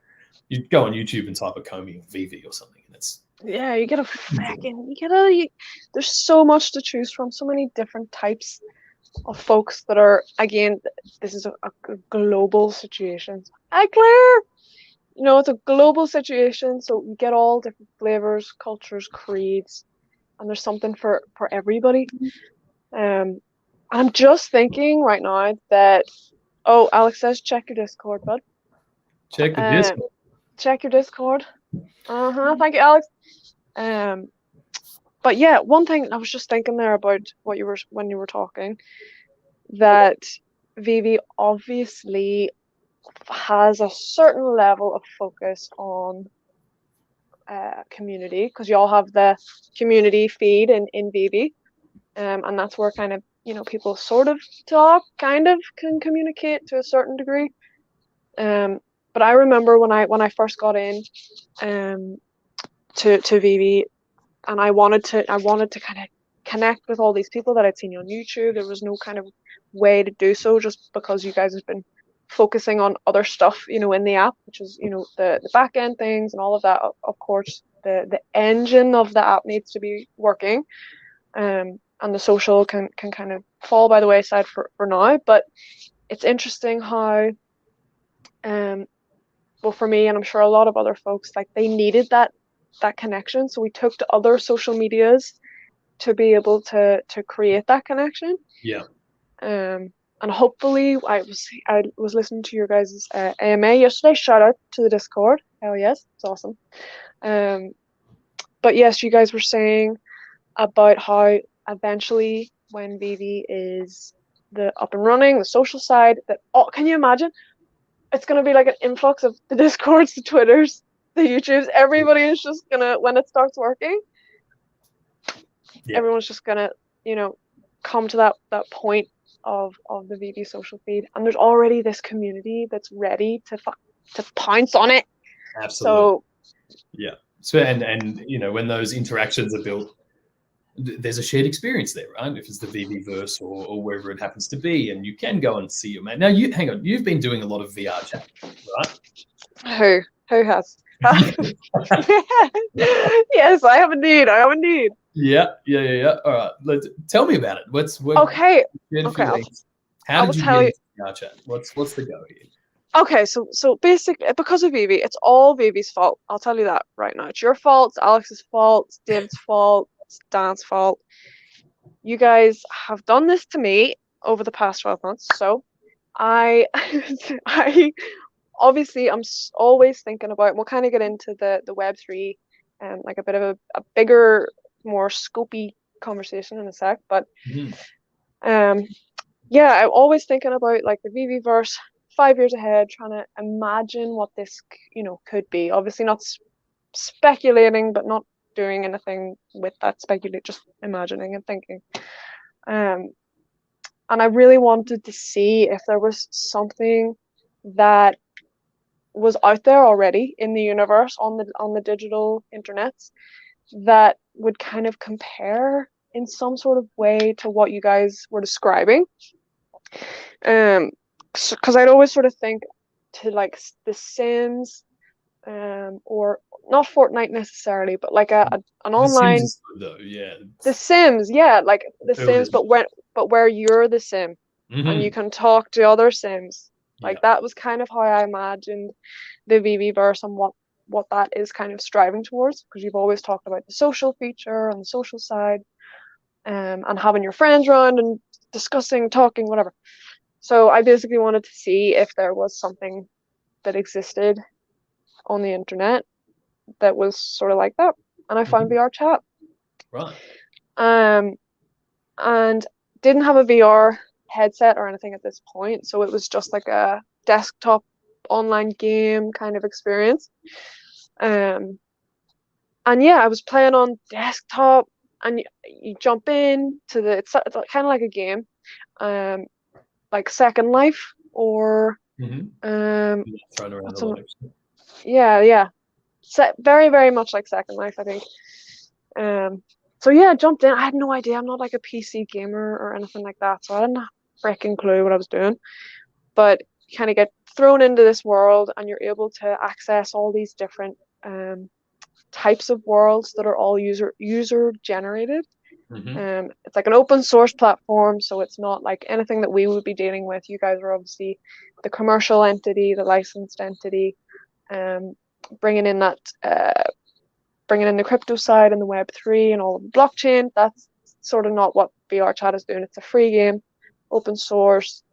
you go on YouTube and type Ecomis or VeVe or something, and it's you get there's so much to choose from, so many different types of folks that are, again, this is a global situation. Claire, you know, it's a global situation, so you get all different flavors, cultures, creeds, and there's something for everybody. I'm just thinking right now that, Alex says check your Discord, bud. Check the Discord. Check your Discord. Thank you, Alex. But yeah, one thing I was just thinking there about when you were talking, that VeVe obviously has a certain level of focus on community, because you all have the community feed in VeVe, and that's where kind of, you know, people sort of talk, kind of can communicate to a certain degree. But I remember when I first got in to VeVe, and I wanted to kind of connect with all these people that I'd seen on YouTube. There was no kind of way to do so, just because you guys have been focusing on other stuff, you know, in the app, which is, you know, the back end things and all of that. Of course, the engine of the app needs to be working, and the social can kind of fall by the wayside for now. But it's interesting how, well, for me, and I'm sure a lot of other folks, like, they needed that connection. So we took to other social medias to be able to create that connection. Yeah. And hopefully, I was listening to your guys' AMA yesterday. Shout out to the Discord. Hell yes, it's awesome. But yes, you guys were saying about how eventually, when VeVe is up and running, the social side, that, oh, can you imagine? It's gonna be like an influx of the Discords, the Twitters, the YouTubes. Everybody is just gonna, when it starts working, everyone's just gonna, you know, come to that point of the VeVe social feed, and there's already this community that's ready to pounce on it. Absolutely. So and you know, when those interactions are built, there's a shared experience there, right? If it's the VeVeverse or wherever it happens to be, and you can go and see your mate. Now, hang on, you've been doing a lot of VR chat, right? Who has? Yes, I have indeed. Yeah. All right, tell me about it. Okay. How did you get into VR chat? What's the go here? Okay, so basically, because of VeVe, it's all VeVe's fault. I'll tell you that right now. It's your fault, it's Alex's fault, it's David's fault, it's Dan's fault. You guys have done this to me over the past 12 months. So I obviously, I'm always thinking about, we'll kind of get into the Web3 and like a bit of a bigger, more scopy conversation in a sec. But yeah, I'm always thinking about like the VeVeverse 5 years ahead, trying to imagine what this, you know, could be. Obviously not speculating, but not doing anything with that speculate, just imagining and thinking. And I really wanted to see if there was something that was out there already in the universe, on the digital internets, that would kind of compare in some sort of way to what you guys were describing. Because I'd always sort of think to like The Sims, or not Fortnite necessarily, but like an online. Sims is good though, yeah. The Sims, yeah, like The Sims, but where you're the Sim and you can talk to other Sims. Like that was kind of how I imagined the VeVeverse and what that is kind of striving towards, because you've always talked about the social feature and the social side, and having your friends around and discussing, talking, whatever. So I basically wanted to see if there was something that existed on the internet that was sort of like that, and I found VR chat. Right. And didn't have a VR headset or anything at this point, so it was just like a desktop online game kind of experience. And yeah, I was playing on desktop, and you jump in to it's kind of like a game, like Second Life, or very, very much like Second Life, I think. So yeah, I jumped in. I had no idea. I'm not like a PC gamer or anything like that, so I didn't have a freaking clue what I was doing. But you kind of get thrown into this world, and you're able to access all these different types of worlds that are all user generated. It's like an open source platform, so it's not like anything that we would be dealing with. You guys are obviously the commercial entity, the licensed entity, bringing in the crypto side and the Web3 and all of the blockchain. That's sort of not what VR chat is doing. It's a free game, open source.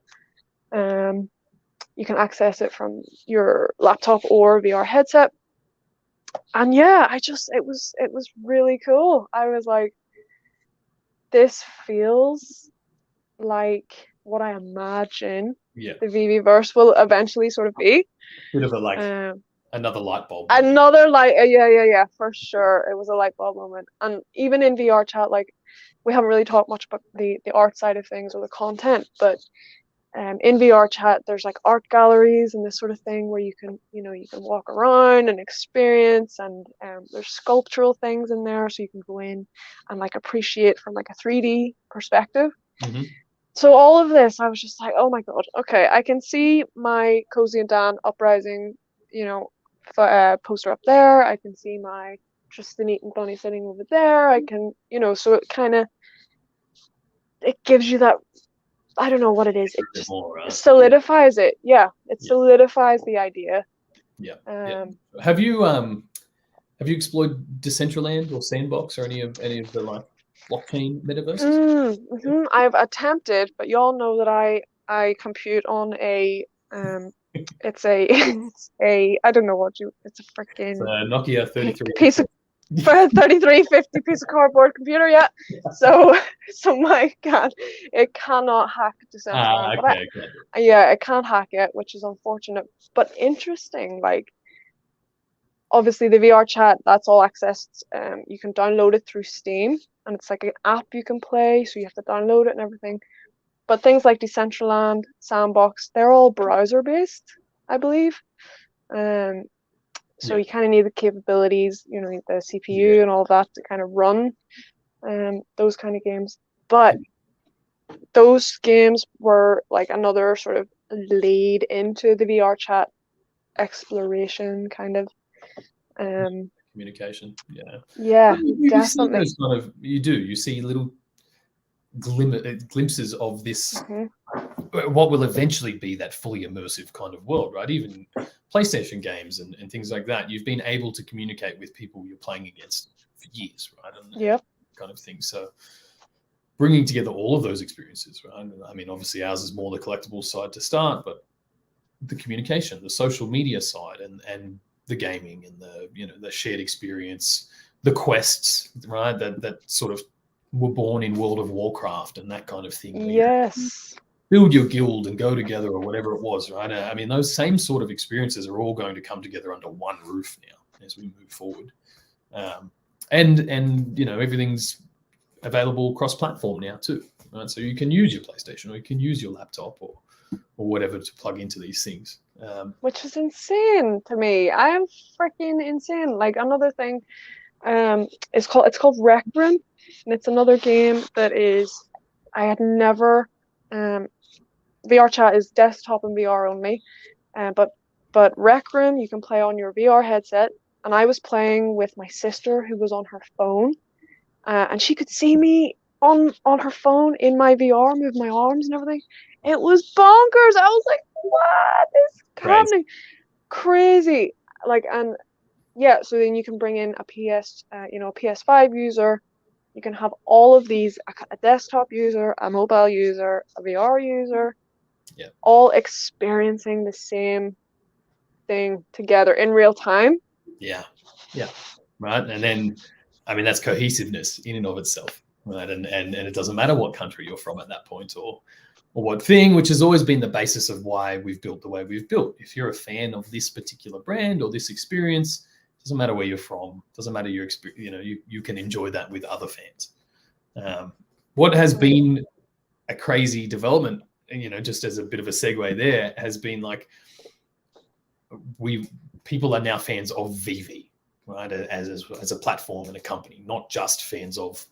You can access it from your laptop or VR headset. And yeah, it was really cool. I was like, this feels like what I imagine the VeVeverse will eventually sort of be. Bit of a another light bulb. Another light, yeah, for sure. It was a light bulb moment. And even in VR chat, like, we haven't really talked much about the art side of things or the content, but in VR chat, there's like art galleries and this sort of thing where you can, you can walk around and experience, and there's sculptural things in there, so you can go in and like appreciate from like a 3D perspective. Mm-hmm. So all of this, I was just like, oh my God, okay, I can see my Cozy and Dan Uprising, poster up there. I can see my Tristan Eaton Bunny sitting over there. I can, so it gives you that, I don't know what it is. It just solidifies it. Yeah, it solidifies the idea. Yeah. Have you explored Decentraland or Sandbox or any of the like blockchain metaverses? I've attempted, but y'all know that I compute on a it's a I don't know it's a freaking Nokia 33 piece of 3350 piece of cardboard computer. Yeah. So my God, it cannot hack Decentraland. Okay. It can't hack it, which is unfortunate, but interesting. Like, obviously the VR chat, that's all accessed. You can download it through Steam, and it's like an app you can play, so you have to download it and everything. But things like Decentraland, Sandbox, they're all browser based, I believe. So you kind of need the capabilities, the CPU and all of that to kind of run those kind of games. But those games were like another sort of lead into the VR chat exploration kind of. Communication. Yeah, you see definitely. those you see little glimpses of this, what will eventually be that fully immersive kind of world, right? Even PlayStation games and things like that, you've been able to communicate with people you're playing against for years, right? And kind of thing. So bringing together all of those experiences, right? I mean, obviously ours is more the collectible side to start, but the communication, the social media side, and the gaming and the shared experience, the quests, right? That sort of were born in World of Warcraft and that kind of thing. Yes. Build your guild and go together or whatever it was, right? I mean, those same sort of experiences are all going to come together under one roof now as we move forward. And everything's available cross-platform now too, right? So you can use your PlayStation or you can use your laptop or whatever to plug into these things. Which is insane to me. I am freaking insane. Like, another thing, it's called Rec Room, and it's another game that I had never. VR chat is desktop and VR only, but Rec Room you can play on your VR headset, and I was playing with my sister who was on her phone, and she could see me on her phone in my VR, move my arms and everything. It was bonkers. I was like, what is happening? Crazy. Like, and so then you can bring in a PS5 user. You can have all of these, a desktop user, a mobile user, a VR user, all experiencing the same thing together in real time. Yeah. Right. And then, I mean, that's cohesiveness in and of itself, right? And it doesn't matter what country you're from at that point or what thing, which has always been the basis of why we've built the way we've built. If you're a fan of this particular brand or this experience, doesn't matter where you're from, doesn't matter your experience, you can enjoy that with other fans. What has been a crazy development, just as a bit of a segue there, has been like people are now fans of VeVe, right? As a platform and a company, not just fans of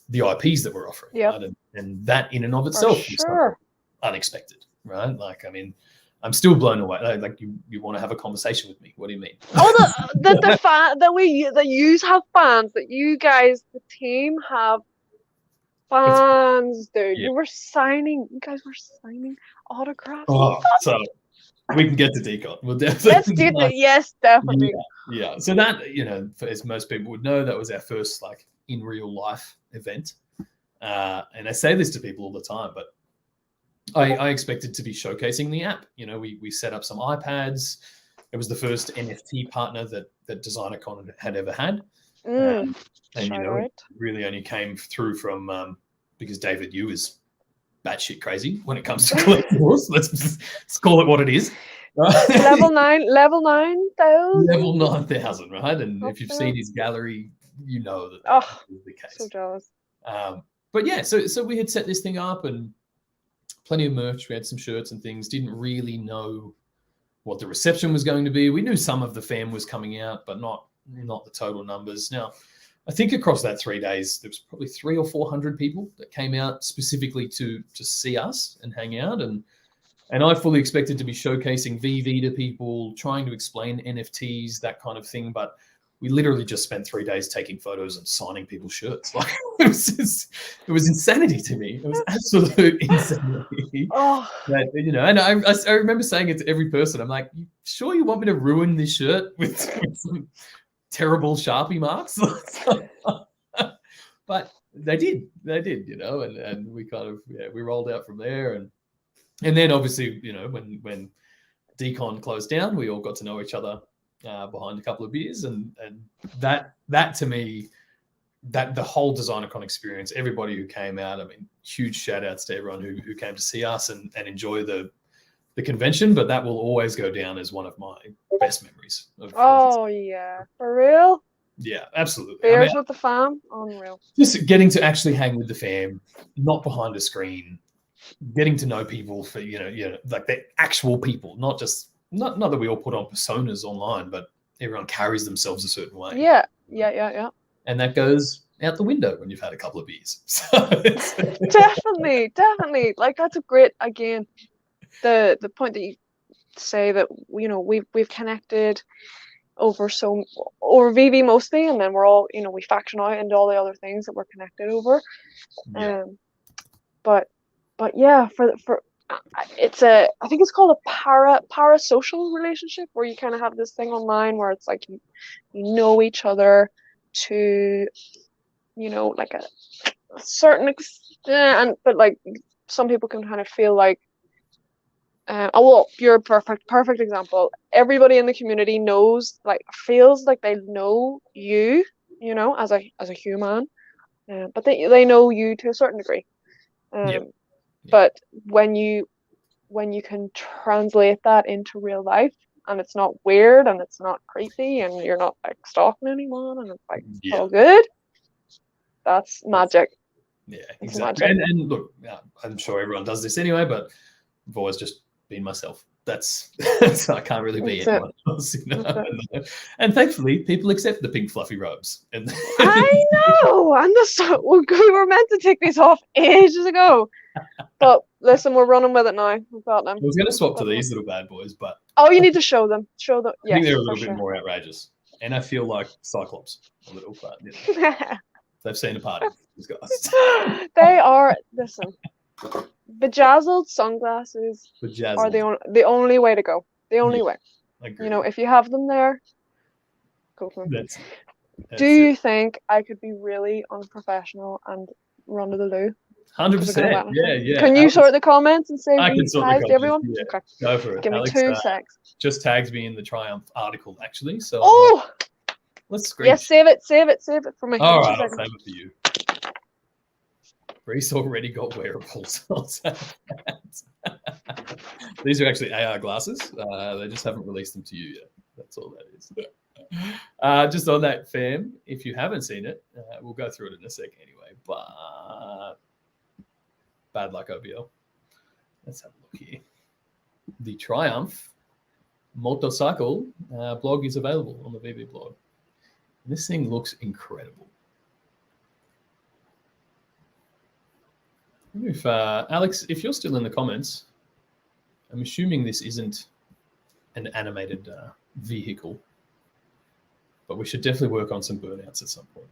the IPs that we're offering. Yep. Right? And that in and of itself is unexpected, right? Like, I mean, I'm still blown away. Like, you want to have a conversation with me? What do you mean? Oh, the fan that you have fans, that you guys, the team have fans, dude. You guys were signing autographs. Oh, so we can get to DesignerCon. We'll definitely. Let's do that. Yes, definitely. Yeah. So that, as most people would know, that was our first like in real life event. And I say this to people all the time, but I expected to be showcasing the app. We set up some iPads. It was the first NFT partner that DesignerCon had ever had. And it really only came through from because David Yu is batshit crazy when it comes to collectibles. Let's call it what it is. Level 9,000. Level 9,000, right? And if you've seen his gallery, you know that is the case. So jealous. But yeah, so we had set this thing up and plenty of merch. We had some shirts and things. Didn't really know what the reception was going to be. We knew some of the fam was coming out, but not the total numbers. Now, I think across that 3 days, there was probably 300 or 400 people that came out specifically to see us and hang out. And I fully expected to be showcasing VeVe to people, trying to explain NFTs, that kind of thing. But we literally just spent 3 days taking photos and signing people's shirts. Like it was insanity to me. It was absolute insanity. Oh, That, you know, and I remember saying it to every person. I'm like, you sure you want me to ruin this shirt with some terrible Sharpie marks? But they did, you know, and we kind of, we rolled out from there. And then obviously, you know, when DCon closed down, we all got to know each other behind a couple of beers. And that to me, that the whole DesignerCon experience, everybody who came out, I mean, huge shout outs to everyone who came to see us and enjoy the convention. But that will always go down as one of my best memories. Yeah, for real? Yeah, absolutely. Beers with the fam, unreal. Just getting to actually hang with the fam, not behind a screen, getting to know people for, you know, like the actual people, not that we all put on personas online, but everyone carries themselves a certain way. Yeah. And that goes out the window when you've had a couple of beers. So Definitely. Like that's a great, again, the point that you say that, you know, we've connected over VeVe mostly, and then we're all, you know, we faction out into all the other things that we're connected over. Yeah. But yeah, for it's I think it's called a parasocial relationship, where you kind of have this thing online where it's like you know each other to, you know, like a certain extent, but like some people can kind of feel like, you're a perfect example. Everybody in the community feels like they know you, you know, as a human, but they know you to a certain degree. But when you can translate that into real life, and it's not weird and it's not creepy and you're not like stalking anyone and it's like it's all good, that's magic. Yeah, exactly. And look, I'm sure everyone does this anyway, but I've always just been myself. That's I can't really be anyone else, you know? And thankfully, people accept the pink fluffy robes. And I know, and we were meant to take these off ages ago, but listen, we're running with it now. We've got them. I was going to swap to these little bad boys, but you need to show them. Show them. I think they're a little bit more outrageous, and I feel like Cyclops a little, but you know, they've seen a party. These guys. They are. Listen. Bedazzled sunglasses are the only way to go. The only way. You know, if you have them there, go for them. Do you think I could be really unprofessional and run to the loo? 100%. Yeah. Can you sort the comments and say I can sort the comments, everyone? Yeah. Okay. Go for it. Give Alex, me 2 secs. Just tags me in the Triumph article, actually. So let's screen. Yes, save it for me. All right, I'll save it for you. Rhys already got wearables. These are actually AR glasses. They just haven't released them to you yet. That's all that is. Just on that, fam, if you haven't seen it, we'll go through it in a second anyway. But bad luck, OBL. Let's have a look here. The Triumph motorcycle blog is available on the VeVe blog. This thing looks incredible. If Alex, if you're still in the comments, I'm assuming this isn't an animated vehicle, but we should definitely work on some burnouts at some point.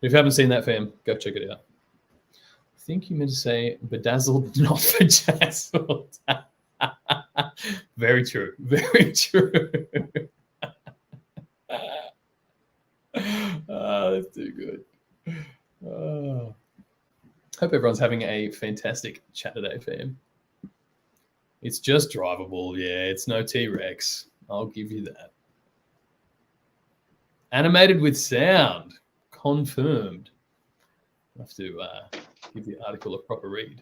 If you haven't seen that, fam, go check it out. I think you meant to say bedazzled, not bedazzled. Very true. Very true. That's too good. Hope everyone's having a fantastic chat today, fam. It's just drivable. Yeah, it's no T-Rex. I'll give you that. Animated with sound. Confirmed. I have to give the article a proper read.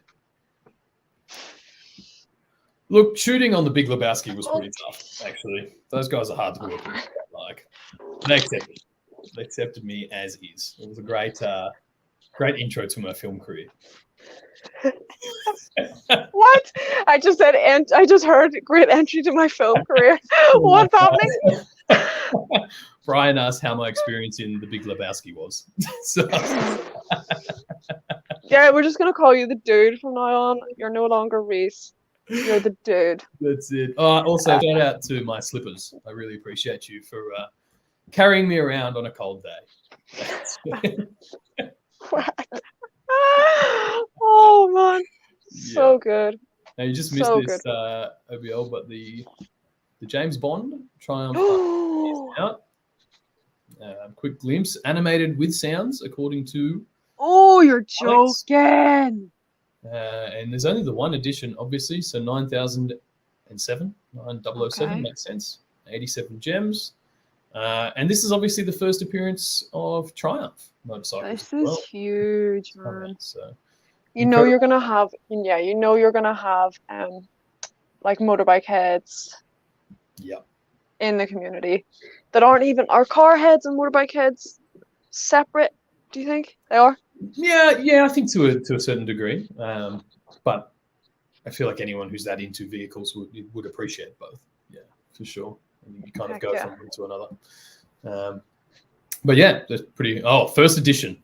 Look, shooting on the Big Lebowski was pretty tough, actually. Those guys are hard to work with. Like, they accepted me as is. It was a great Great intro to my film career. What? I just said, and I just heard great entry to my film career. What's happening? Brian asked how my experience in The Big Lebowski was. So, Yeah, we're just gonna call you the dude from now on. You're no longer Rhys. You're the dude. that's it. Also, shout out to my slippers. I really appreciate you for carrying me around on a cold day. Oh man, so good. Now you just missed So this, OBL, but the James Bond Triumph is out. Quick glimpse, animated with sounds, according to. Oh, you're Alex. joking. And there's only the one edition, obviously. So 9007 Okay. makes sense. 87 gems. And this is obviously the first appearance of Triumph motorcycles. This is huge, man. Alright, so You know you're gonna have, like motorbike heads yeah. in the community that aren't even, are car heads and motorbike heads separate? Do you think they are? Yeah, I think to a certain degree. But I feel like anyone who's that into vehicles would appreciate both. Yeah, for sure. And you kind of Heck go yeah. from one to another. But yeah, that's pretty. Oh, first edition,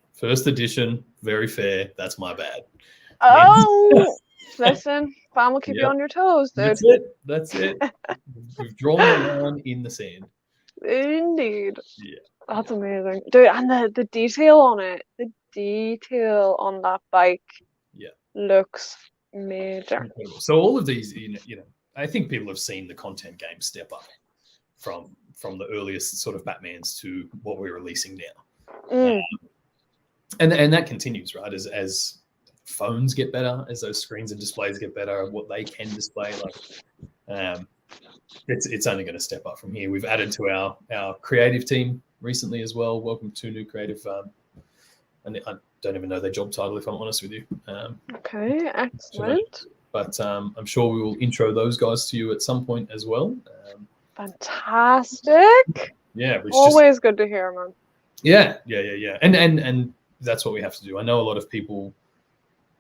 very fair. That's my bad. Oh, listen, fam will keep you Yep. on your toes, dude. That's it. We've drawn the line in the sand. Indeed. Yeah. That's amazing, dude. And the detail on it, the detail on that bike, Yeah. looks major. Incredible. So all of these, you know, I think people have seen the content game step up from the earliest sort of Batmans to what we're releasing now. And that continues, right? As phones get better, as those screens and displays get better, what they can display, like it's only going to step up from here. We've added to our creative team recently as well. Welcome to new creative. And I don't even know their job title, if I'm honest with you. Okay, excellent. But I'm sure we will intro those guys to you at some point as well. Fantastic. Yeah, which Always good to hear, man. Yeah. And that's what we have to do. I know a lot of people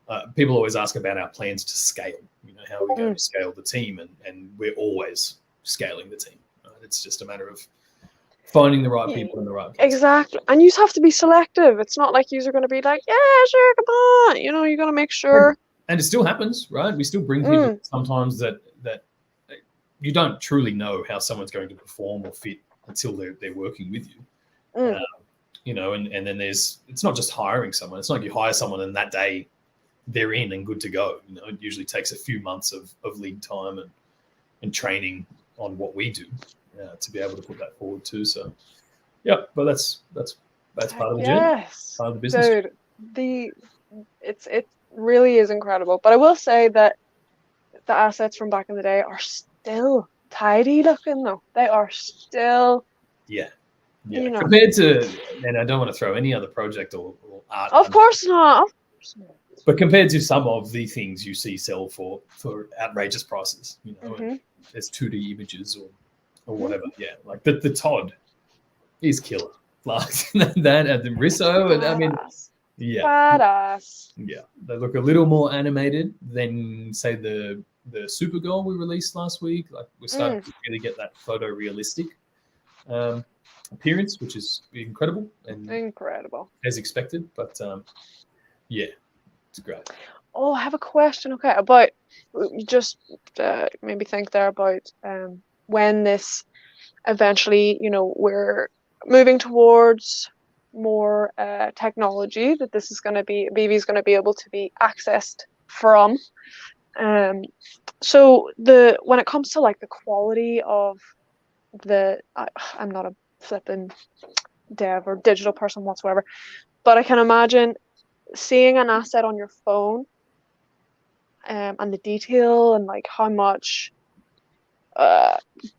always ask about our plans to scale. You know, how are we going to scale the team? And we're always scaling the team. It's just a matter of finding the right people in the right place. Exactly. And you have to be selective. It's not like you are going to be like, yeah, sure, come on. You know, you got to make sure. And it still happens, right? We still bring people sometimes that you don't truly know how someone's going to perform or fit until they're working with you. You know, and then it's not just hiring someone. It's not like you hire someone and that day they're in and good to go. You know, it usually takes a few months of lead time and training on what we do to be able to put that forward too. So, yeah, but that's part of the journey. Yes, part of the business. Dude, it really is incredible. But I will say that the assets from back in the day are still tidy looking, though. They are still. Yeah. You know. Compared to, and I don't want to throw any other project or art. Of course not. But compared to some of the things you see sell for outrageous prices, you know, as 2D images or whatever. Yeah, like the Todd is killer. Like that and the Risso, and I mean, yeah, badass. Yeah, they look a little more animated than say the Supergirl we released last week. Like we're starting to really get that photorealistic appearance, which is incredible and as expected. But yeah, it's great. Oh, I have a question. Okay, about just maybe think there about when this eventually, you know, we're moving towards more technology that this is going to be, VeVe is going to be able to be accessed from. So when it comes to like the quality of I'm not a flipping dev or digital person whatsoever, but I can imagine seeing an asset on your phone and the detail and like how much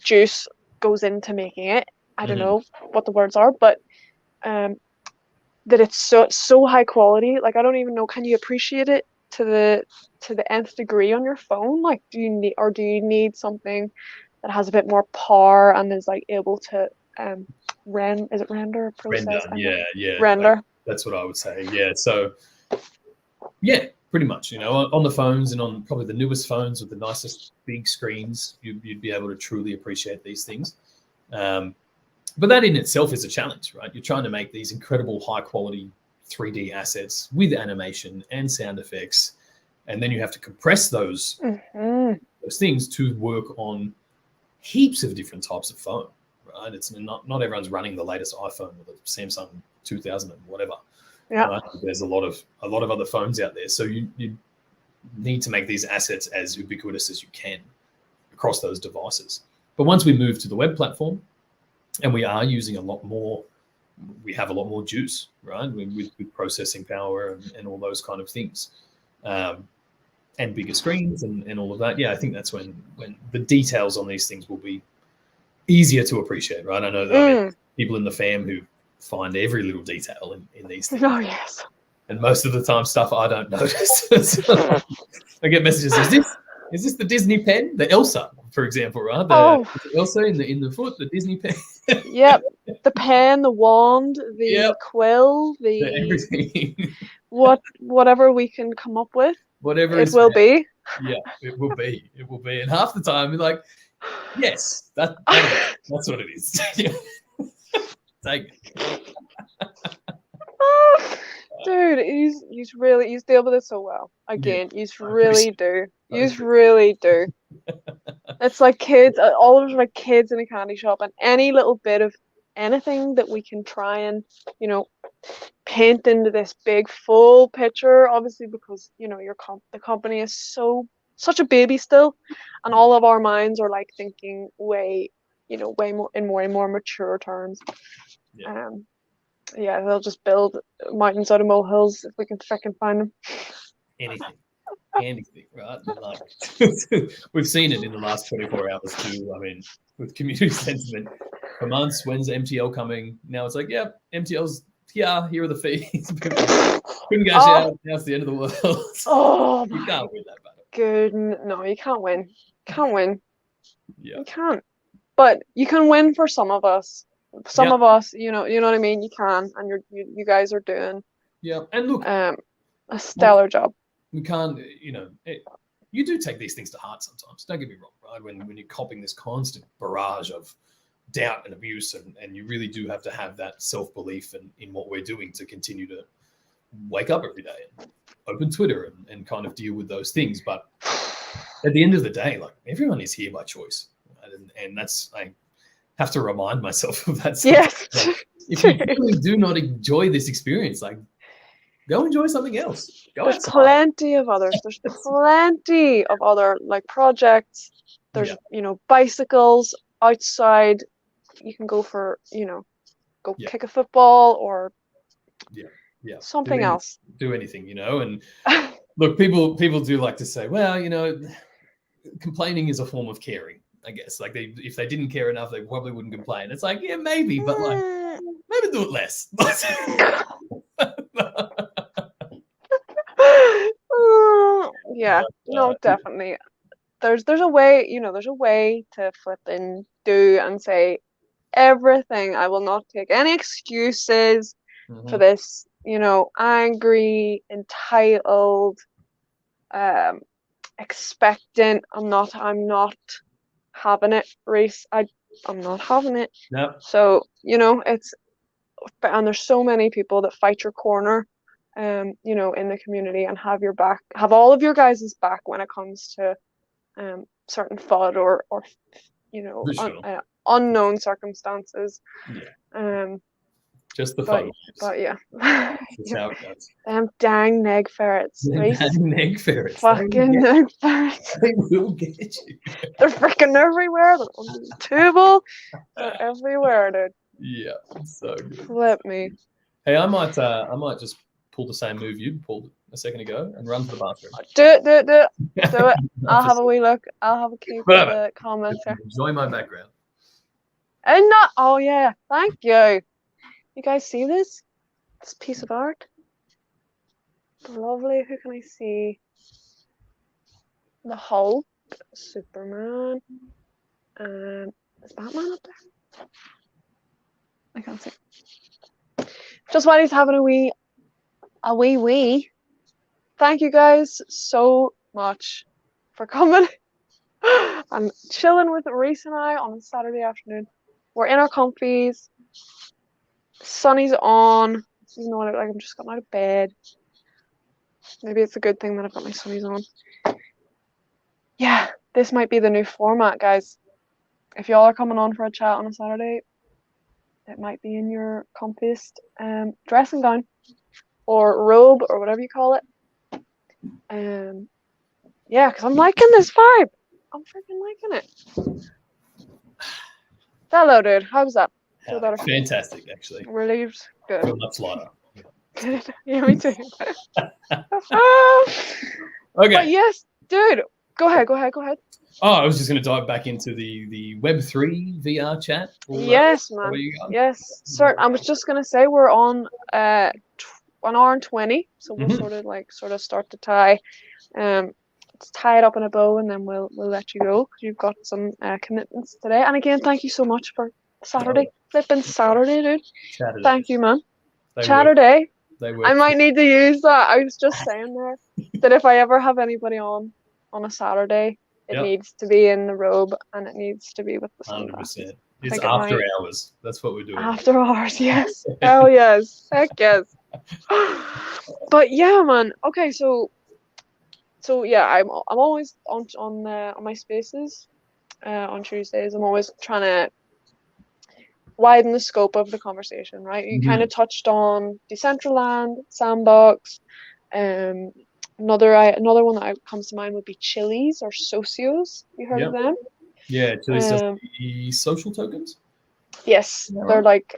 juice goes into making it. I don't know what the words are, but that it's so high quality. Like I don't even know. Can you appreciate it to the nth degree on your phone? Like do you need something that has a bit more power and is like able to is it render process? Render, Render. like, that's what I would say. Yeah, so yeah, pretty much. On the phones and on probably the newest phones with the nicest big screens, you'd be able to truly appreciate these things. But that in itself is a challenge, right? You're trying to make these incredible high quality 3D assets with animation and sound effects, and then you have to compress those things to work on heaps of different types of phone, right? It's not everyone's running the latest iPhone with a Samsung 2000 and whatever. Yeah. Right? There's a lot of other phones out there, so you need to make these assets as ubiquitous as you can across those devices. But once we move to the web platform, and we are using a lot more, we have a lot more juice, right? With processing power and all those kind of things, and bigger screens and all of that. Yeah, I think that's when the details on these things will be easier to appreciate, right? I know that people in the fam who find every little detail in these things. Oh yes. And most of the time, stuff I don't notice. So I get messages: Is this the Disney pen, the Elsa, for example, right? The Elsa in the foot, the Disney pen. Yep, the pen, the wand, the quill, everything. whatever we can come up with. Whatever it will be. Yeah, it will be. It will be. And half the time, you're like, yes, that's what it is. Take it. Dude, he's deal with it so well. Again, you really do. You really do. It's like kids, all of us are like kids in a candy shop, and any little bit of anything that we can try and, paint into this big full picture, obviously, because, the company is such a baby still, and all of our minds are like thinking way more in more mature terms. Yeah, they'll just build mountains out of molehills if we can freaking find them. Anything, right? Like, we've seen it in the last 24 hours too. I mean, with community sentiment for months, when's MTL coming? Now it's like, yep, MTL's here. Here are the fees. Couldn't cash out. Now it's the end of the world. You can't win that battle. Good. No, you can't win. Can't win. Yeah. You can't. But you can win for some of us. Some of us, you know what I mean. You can, and you guys are doing. Yeah, and look, a stellar job. We can't, you do take these things to heart sometimes. Don't get me wrong, right? When you're copping this constant barrage of doubt and abuse, and you really do have to have that self-belief in what we're doing to continue to wake up every day and open Twitter and kind of deal with those things. But at the end of the day, like, everyone is here by choice, right? And that's, I have to remind myself of that. Yes. Like, if you really do not enjoy this experience, like, go enjoy something else. There's plenty of others. There's plenty of other like projects. There's bicycles outside. You can go for kick a football or something else. Do anything, and look, people do like to say, well, complaining is a form of caring, I guess. Like, if they didn't care enough, they probably wouldn't complain. It's like, yeah, maybe, but like, maybe do it less. Yeah, no, definitely. There's a way, there's a way to flip and do and say everything. I will not take any excuses for this, angry, entitled, expectant. I'm not having it, Rhys. I'm not having it. No. So, and there's so many people that fight your corner, in the community, and have all of your guys' back when it comes to certain FUD or unknown circumstances. Just the fun. But yeah. That's how it goes. Dang neg ferrets. Dang neg ferrets. Fucking neg ferrets. They will get you. They're freaking everywhere. They're under the table. They're everywhere, dude. Yeah, so good. Flip me. Hey, I might just pull the same move you pulled a second ago and run to the bathroom. Do it. I'll have a wee look. I'll have a keep at the comments here. Enjoy my background. And not. Oh yeah, thank you. You guys see this? This piece of art. Lovely. Who can I see? The Hulk, Superman, is Batman up there? I can't see. Just while he's having a wee. Thank you guys so much for coming and chilling with Rhys and I on a Saturday afternoon. We're in our comfies. Sunny's on. You know what? Like, I'm just getting out of bed. Maybe it's a good thing that I've got my sunnies on. Yeah, this might be the new format, guys. If y'all are coming on for a chat on a Saturday, it might be in your comfiest dressing gown or robe or whatever you call it. Yeah, because I'm liking this vibe. I'm freaking liking it. Hello, dude. How was that? Feel better? Fantastic, actually. Relieved? Good. Feel much lighter. Good. Yeah, me too. Okay. But yes, dude. Go ahead. Oh, I was just going to dive back into the Web3 VR chat. Yes, man. Yes, sir. I was just gonna say we're on 1 hour and 20, so we'll sort of start to tie. Let's tie it up in a bow, and then we'll let you go because you've got some commitments today. And again, thank you so much for Saturday, flipping Saturday, dude. Saturday. Thank you, man. Saturday. They work. I might need to use that. I was just saying there that if I ever have anybody on a Saturday, it needs to be in the robe and it needs to be with the sunglasses. 100%. It's after hours. That's what we're doing. After hours, yes. Hell yes. Heck yes. But yeah, man. Okay, so yeah, I'm always on my spaces on Tuesdays. I'm always trying to widen the scope of the conversation, right? You kind of touched on Decentraland, Sandbox. Another one that comes to mind would be Chili's or Socios. You heard of them? Yeah, Chili's does the social tokens. Yes, they're like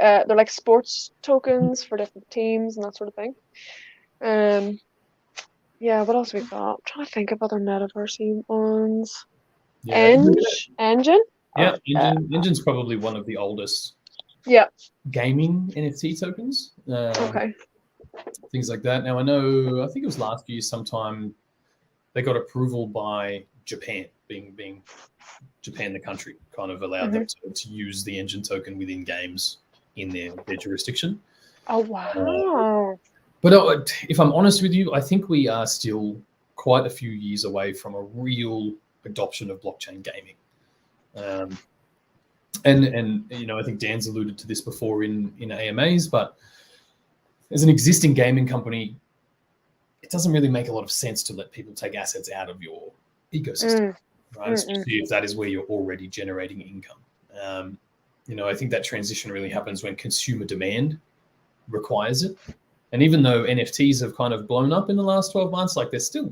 sports tokens for different teams and that sort of thing. Yeah, what else we got? I'm trying to think of other metaverse ones. Yeah. Engine. Yeah, Engine's probably one of the oldest. Yeah. Gaming NFT tokens. Okay. Things like that. Now I think it was last year sometime they got approval by Japan, being Japan the country, kind of allowed them to use the Engine token within games in their jurisdiction. Oh wow. But if I'm honest with you, I think we are still quite a few years away from a real adoption of blockchain gaming. And I think Dan's alluded to this before in AMAs, but as an existing gaming company, it doesn't really make a lot of sense to let people take assets out of your ecosystem, right? Especially if that is where you're already generating income. I think that transition really happens when consumer demand requires it. And even though NFTs have kind of blown up in the last 12 months, like they're still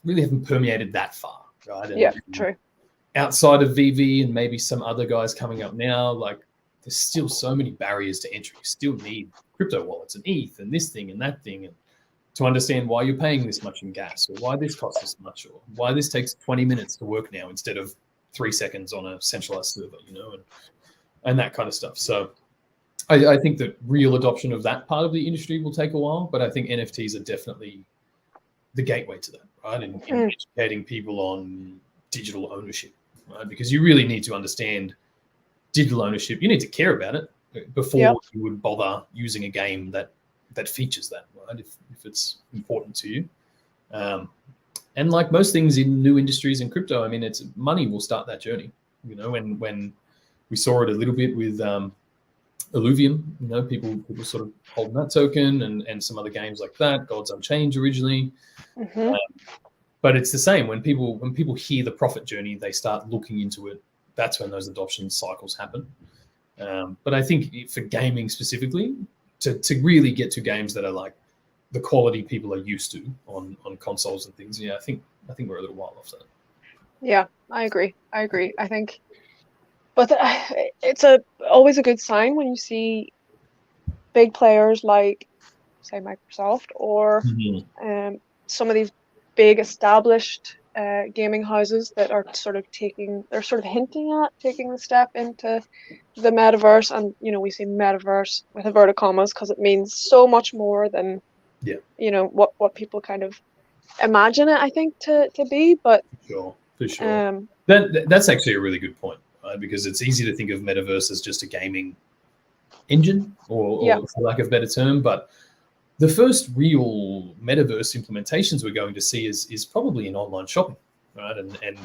really haven't permeated that far, right? And true. Outside of VeVe and maybe some other guys coming up now, like there's still so many barriers to entry. You still need crypto wallets and ETH and this thing and that thing, and to understand why you're paying this much in gas, or why this costs this much, or why this takes 20 minutes to work now instead of 3 seconds on a centralized server, and that kind of stuff. So I think that real adoption of that part of the industry will take a while, but I think NFTs are definitely the gateway to that, right? And educating people on digital ownership, right? Because you really need to understand digital ownership. You need to care about it before you would bother using a game that features that, right? If it's important to you. And like most things in new industries in crypto, I mean, it's money will start that journey. When we saw it a little bit with Illuvium, people sort of holding that token and some other games like that, Gods Unchained originally. But it's the same when people hear the profit journey, they start looking into it. That's when those adoption cycles happen. But I think for gaming specifically, to really get to games that are like the quality people are used to on consoles and things, I think we're a little while off that. Yeah, I agree. I think, but it's always a good sign when you see big players like, say, Microsoft or some of these big established gaming houses that are sort of hinting at taking the step into the metaverse. And we see metaverse with inverted commas because it means so much more than what people kind of imagine it, I think, to be. But for sure. That's actually a really good point, right? Because it's easy to think of metaverse as just a gaming engine, or for lack of a better term. But the first real metaverse implementations we're going to see is probably in online shopping, right? And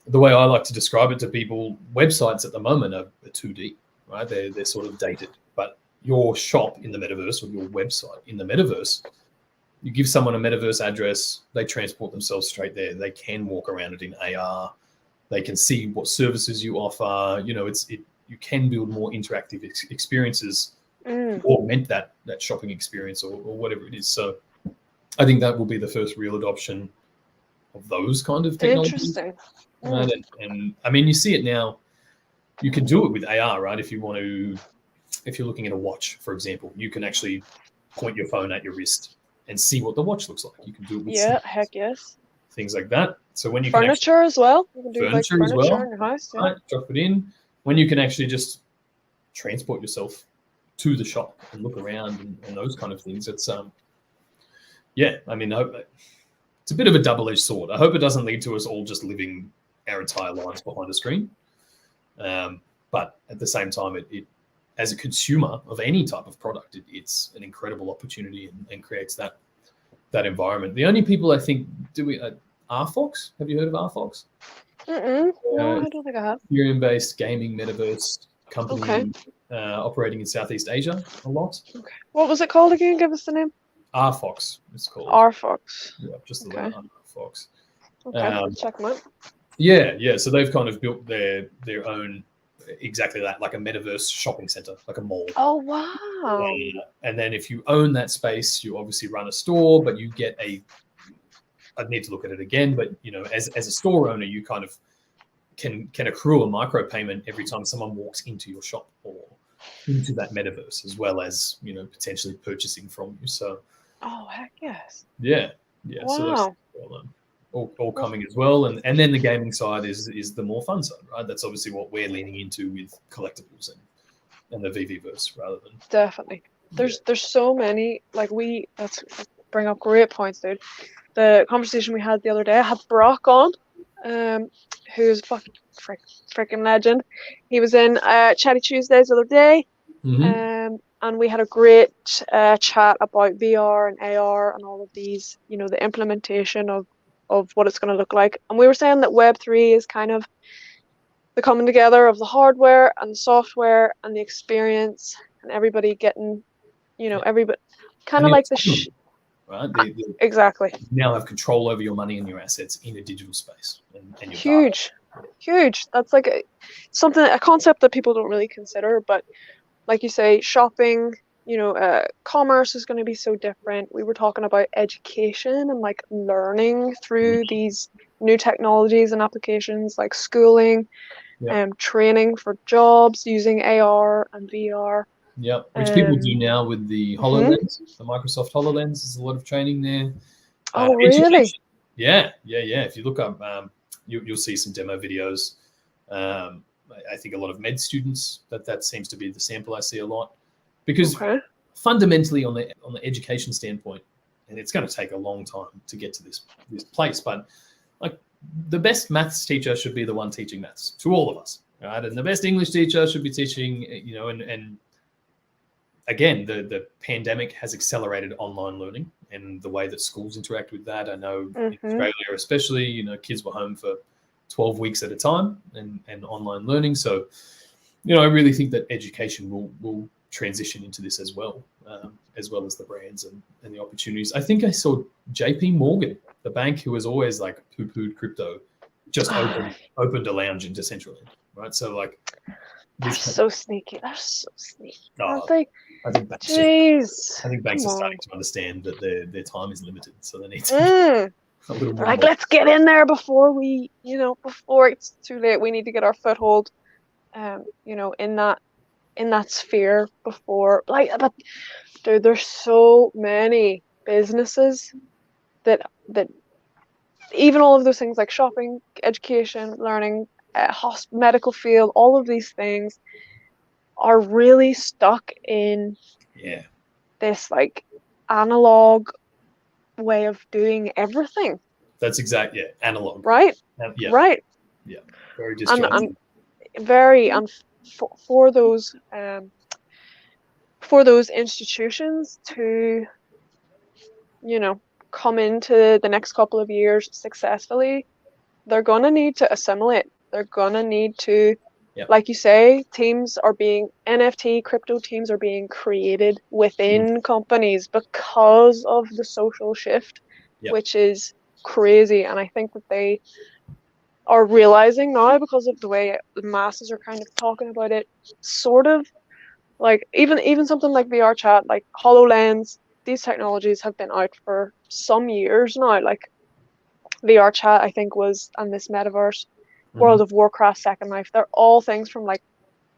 the way I like to describe it to people, websites at the moment are 2D, right? They're sort of dated. But your shop in the metaverse, or your website in the metaverse, you give someone a metaverse address, they transport themselves straight there. They can walk around it in AR. They can see what services you offer. You know, you can build more interactive experiences to augment that shopping experience or whatever it is. So I think that will be the first real adoption of those kind of technologies. Interesting. Right? And I mean, you see it now. You can do it with AR, right? If you're looking at a watch, for example, you can actually point your phone at your wrist and see what the watch looks like. You can do it with Heck yes. things like that. So when you furniture as well, you can do furniture like as furniture well, in your house. Yeah. right? Drop it in. When you can actually just transport yourself to the shop and look around and those kind of things. It's I mean, it's a bit of a double-edged sword. I hope it doesn't lead to us all just living our entire lives behind a screen. But at the same time, it as a consumer of any type of product, it's an incredible opportunity and creates that environment. The only people I think RFox. Have you heard of RFox? No, I don't think I have. Ethereum-based gaming metaverse company operating in Southeast Asia a lot. Okay. What was it called again? Give us the name. RFox. It's called RFox. Yeah, just the letter RFox. Okay, check them out. Yeah. So they've kind of built their own, exactly that, like a metaverse shopping center, like a mall. Oh wow! And then if you own that space, you obviously run a store, but you get I'd need to look at it again, but you know, as a store owner, you kind of can accrue a micropayment every time someone walks into your shop or into that metaverse, as well as, you know, potentially purchasing from you. So heck yes. Yeah. Wow. So that's all coming as well. And then the gaming side is the more fun side, right? That's obviously what we're leaning into with collectibles and the VeVeverse rather than. Definitely. There's so many, like that's bring up great points, dude. The conversation we had the other day, I had Brock on, who's a fucking freaking legend. He was in Chatty Tuesdays the other day, and we had a great chat about VR and AR and all of these, you know, the implementation of what it's going to look like. And we were saying that Web3 is kind of the coming together of the hardware and the software and the experience, and everybody getting, you know, everybody kind of like the right? Exactly. You now have control over your money and your assets in a digital space. And huge. That's like a concept that people don't really consider. But like you say, shopping, you know, commerce is going to be so different. We were talking about education and like learning through these new technologies and applications, like schooling, training for jobs using AR and VR. Yeah, which people do now with the HoloLens, the Microsoft HoloLens. There's a lot of training there. Oh, really? Yeah. If you look up, you'll see some demo videos. I think a lot of med students, that seems to be the sample I see a lot. Because fundamentally on the education standpoint, and it's going to take a long time to get to this place, but like the best maths teacher should be the one teaching maths to all of us, right? And the best English teacher should be teaching, you know, and again, the pandemic has accelerated online learning and the way that schools interact with that. I know in Australia especially, you know, kids were home for 12 weeks at a time and online learning. So, you know, I really think that education will transition into this as well as the brands and the opportunities. I think I saw JP Morgan, the bank who was always like poo-pooed crypto, just opened a lounge in Decentraland, right? So like, they're so sneaky. They're so sneaky, aren't they? I think banks are starting to understand that their time is limited, so they need to a little more. Like, let's get in there before before it's too late. We need to get our foothold, you know, in that sphere before. Like, but dude, there's so many businesses that even all of those things like shopping, education, learning, medical field, all of these things are really stuck in this like analog way of doing everything. That's analog. Right? Right. Yeah. Very disjointed. And for those for those institutions to, you know, come into the next couple of years successfully, they're going to need to assimilate. They're going to need to, like you say, NFT crypto teams are being created within companies because of the social shift, which is crazy. And I think that they are realizing now, because of the way the masses are kind of talking about it, sort of like even something like VR chat, like HoloLens, these technologies have been out for some years now. Like VR chat, I think, and this metaverse, World of Warcraft, Second Life, they're all things from like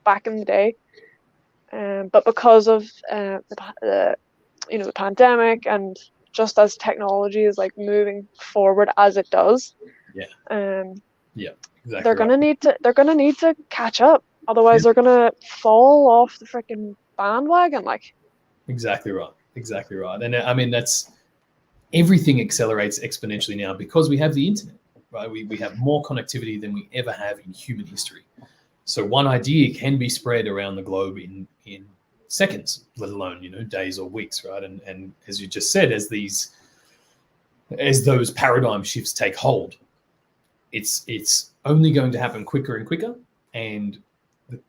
back in the day. But because of the pandemic, and just as technology is like moving forward as it does, exactly, they're gonna need to catch up. Otherwise, they're gonna fall off the freaking bandwagon. Like, exactly right. And I mean, that's everything accelerates exponentially now because we have the internet, right? We have more connectivity than we ever have in human history. So one idea can be spread around the globe in seconds, let alone, you know, days or weeks, right? And as you just said, as those paradigm shifts take hold, it's only going to happen quicker and quicker, and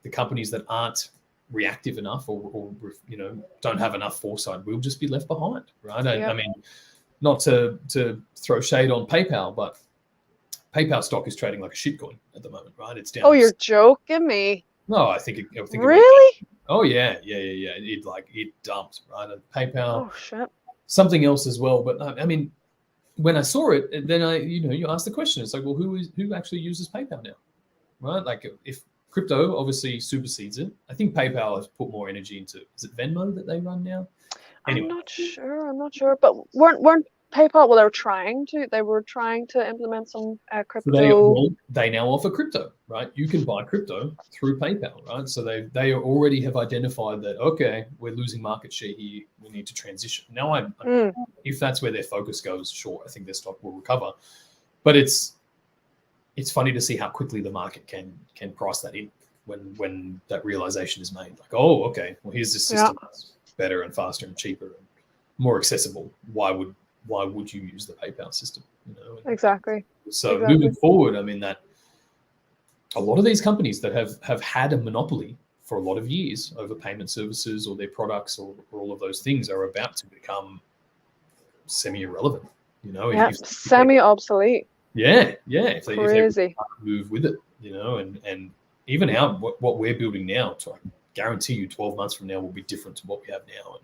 the companies that aren't reactive enough or you know, don't have enough foresight will just be left behind, right? I mean, not to throw shade on PayPal, but PayPal stock is trading like a shitcoin at the moment, right? It's down. Oh, you're joking me. No, I think really? Oh yeah. It dumped, right? And PayPal. Oh shit. Something else as well, but I mean, when I saw it, then you ask the question. It's like, well, who actually uses PayPal now, right? Like, if crypto obviously supersedes it, I think PayPal has put more energy into. Is it Venmo that they run now? Anyway. I'm not sure, but weren't PayPal? Well, they were trying to implement some crypto. They now offer crypto, right? You can buy crypto through PayPal, right? So they already have identified that, okay, we're losing market share here. We need to transition. Now, if that's where their focus goes, sure, I think their stock will recover. But it's funny to see how quickly the market can price that in when that realization is made. Like, oh, okay, well, here's this system that's better and faster and cheaper and more accessible. Why would you use the PayPal system? You know? Exactly. So moving forward, I mean, that a lot of these companies that have had a monopoly for a lot of years over payment services or their products or all of those things are about to become semi-irrelevant. You know, semi-obsolete. If they move with it, you know, and even what we're building now, so I guarantee you 12 months from now will be different to what we have now, and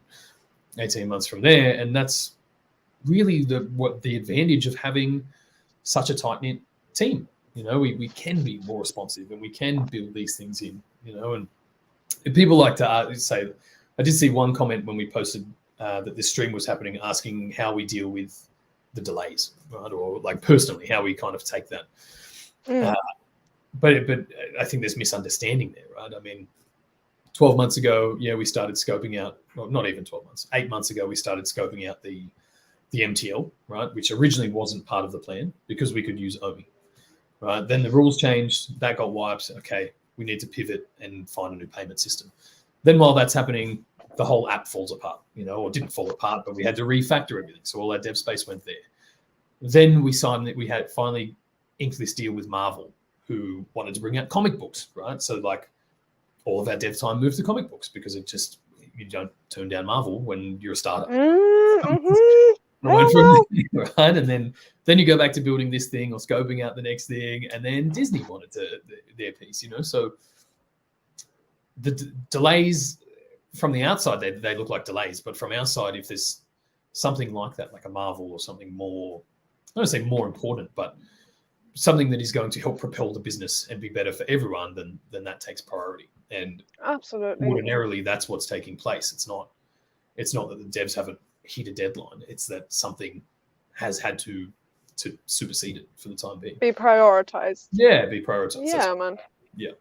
18 months from there. And that's really the advantage of having such a tight-knit team. You know, we can be more responsive and we can build these things in, you know, and people like to say, I did see one comment when we posted that this stream was happening, asking how we deal with the delays, right? Or like personally, how we kind of take that. But I think there's misunderstanding there, right? I mean, 12 months ago, we started scoping out, well, not even 12 months, 8 months ago, we started scoping out the MTL, right? Which originally wasn't part of the plan because we could use OMI, right? Then the rules changed, that got wiped. Okay, we need to pivot and find a new payment system. Then while that's happening, the whole app falls apart, you know, or didn't fall apart, but we had to refactor everything. So all our dev space went there. Then we had finally inked this deal with Marvel, who wanted to bring out comic books, right? So like all of our dev time moved to comic books because you don't turn down Marvel when you're a startup. Right? And then you go back to building this thing or scoping out the next thing, and then Disney wanted their piece, you know. So the delays from the outside, they look like delays, but from our side, if there's something like that, like a Marvel or something more, I don't say more important, but something that is going to help propel the business and be better for everyone, then that takes priority. And absolutely, ordinarily, that's what's taking place. It's not that the devs haven't hit a deadline. It's that something has had to supersede it for the time being. Be prioritized. Yeah, be prioritized. Yeah, man. Yeah.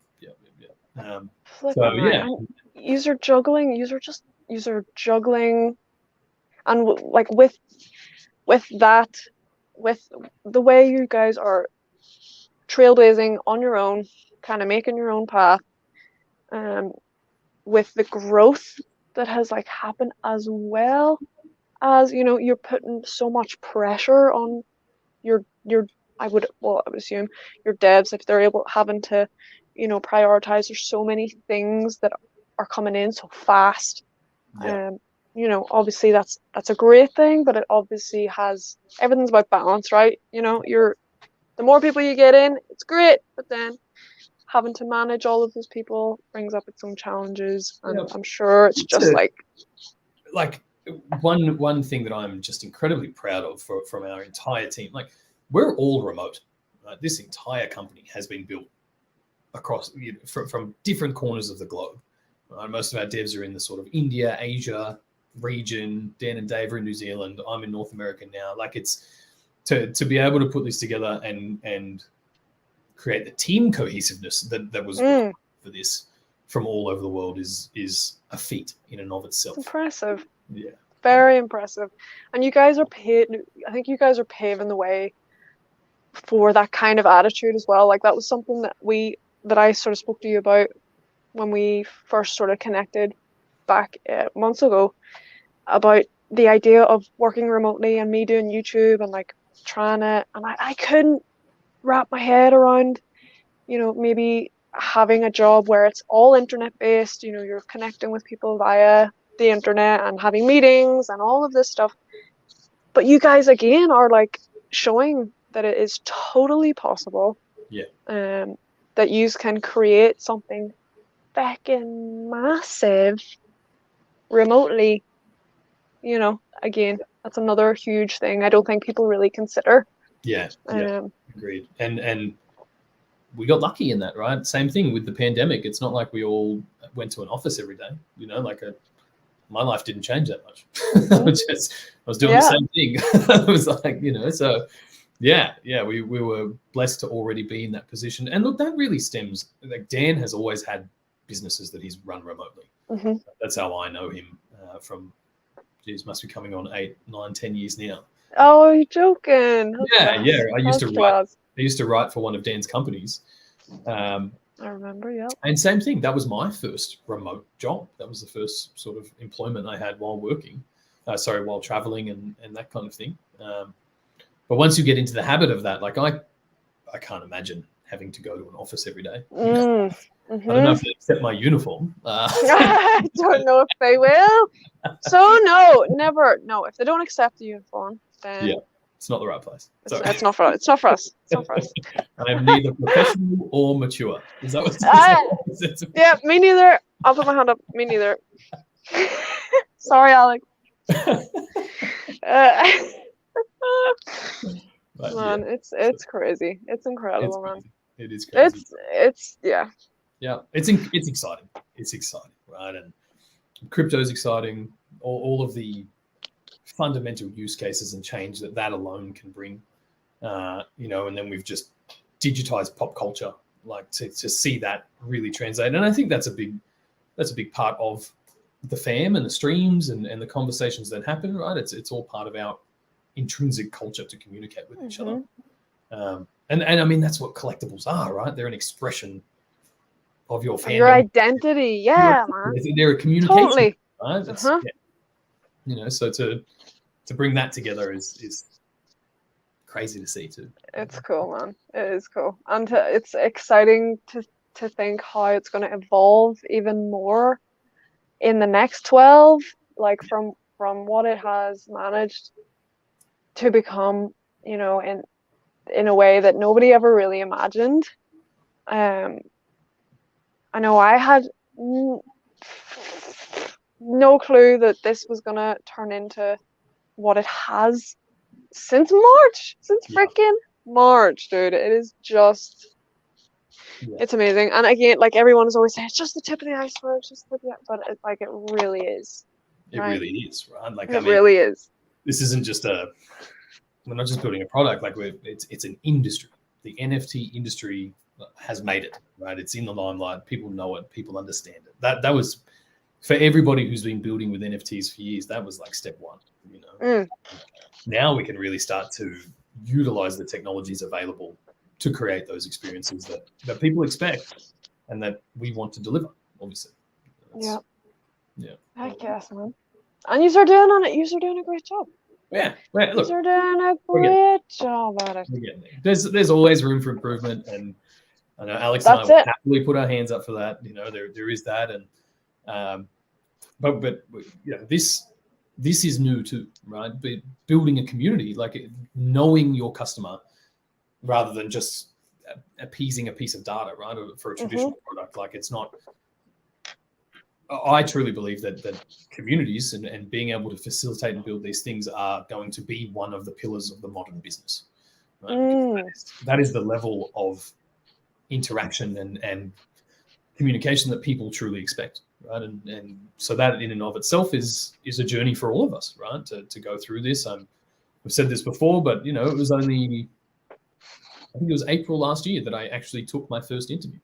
User juggling, and like with that, with the way you guys are trailblazing on your own, kind of making your own path, with the growth that has like happened, as well as, you know, you're putting so much pressure on your I would assume your devs, if they're having to, you know, prioritize. There's so many things that are coming in so fast. Yeah. You know, obviously that's a great thing, but it obviously has, everything's about balance, right? You know, the more people you get in, it's great, but then having to manage all of those people brings up its own challenges, and Yeah. I'm sure it's just like one thing that I'm just incredibly proud of from our entire team. Like, we're all remote. Right? This entire company has been built across, you know, from different corners of the globe. Right? Most of our devs are in the sort of India, Asia region. Dan and Dave are in New Zealand. I'm in North America now. Like, it's to be able to put this together and create the team cohesiveness that was required for this from all over the world is a feat in and of itself. It's impressive. Yeah. Very impressive. And you guys are I think you guys are paving the way for that kind of attitude as well. Like, that was something that I sort of spoke to you about when we first sort of connected back months ago, about the idea of working remotely and me doing YouTube and like trying to, and I couldn't wrap my head around, you know, maybe having a job where it's all internet based, you know, you're connecting with people via the internet and having meetings and all of this stuff. But you guys again are like showing that it is totally possible. Yeah. That you can create something fucking massive remotely. You know, again, that's another huge thing I don't think people really consider. Yeah. Agreed. And we got lucky in that, right? Same thing with the pandemic. It's not like we all went to an office every day. You know, like my life didn't change that much. I was doing the same thing. I was like, you know, so we were blessed to already be in that position. And look, that really stems, like, Dan has always had businesses that he's run remotely. That's how I know him from, must be coming on 8, 9, 10 years now. Oh, you're joking. That's I used to write for one of Dan's companies. I remember, yeah. And same thing, that was my first remote job. That was the first sort of employment I had while working, while traveling and that kind of thing. But once you get into the habit of that, like I can't imagine having to go to an office every day. I don't know if they accept my uniform. I don't know if they will. So no, never. No, if they don't accept the uniform, then it's not the right place. It's not for us. It's not for us. It's not for us. I am neither professional or mature. Is that what? Yeah, me neither. I'll put my hand up. Me neither. Sorry, Alex. Man, it's crazy. It's incredible, man. It is crazy. It's Yeah, it's exciting. It's exciting, right? And crypto is exciting. All of the fundamental use cases and change that alone can bring, you know. And then we've just digitized pop culture, like to see that really translate. And I think that's a big part of the fam and the streams and the conversations that happen, right? It's all part of our intrinsic culture to communicate with each other. And I mean, that's what collectibles are, right? They're an expression of your fandom. Your identity, man. They're a communication, totally. Right? You know, so to bring that together is crazy to see too. It's cool, man. It is cool, and it's exciting to think how it's going to evolve even more in the next 12, like from what it has managed to become, you know, in a way that nobody ever really imagined. I know I had no clue that this was going to turn into what it has since March. Since freaking March, dude. It is just, it's amazing. And again, like everyone is always saying, it's just the tip of the iceberg, but it really is. It really is, right? Like, it really is. This isn't just we're not just building a product, like it's an industry. The NFT industry has made it, right? It's in the limelight. People know it. People understand it. That was, for everybody who's been building with NFTs for years, that was like step one, you know. Now we can really start to utilize the technologies available to create those experiences that people expect and that we want to deliver, obviously. Heck yes, man. And you're doing a great job. Yeah. Well, look, You're doing a great job at it. There's always room for improvement, and I know Alex That's and I will it. happily put our hands up for that. There is that, and but this is new too, right? But building a community, like knowing your customer, rather than just appeasing a piece of data, right? For a traditional product, like it's not. I truly believe that communities and being able to facilitate and build these things are going to be one of the pillars of the modern business. Right? That is the level of interaction and communication that people truly expect, right? And so that in and of itself is a journey for all of us, right? To go through this. I've said this before, but it was only, I think it was April last year that I actually took my first interview.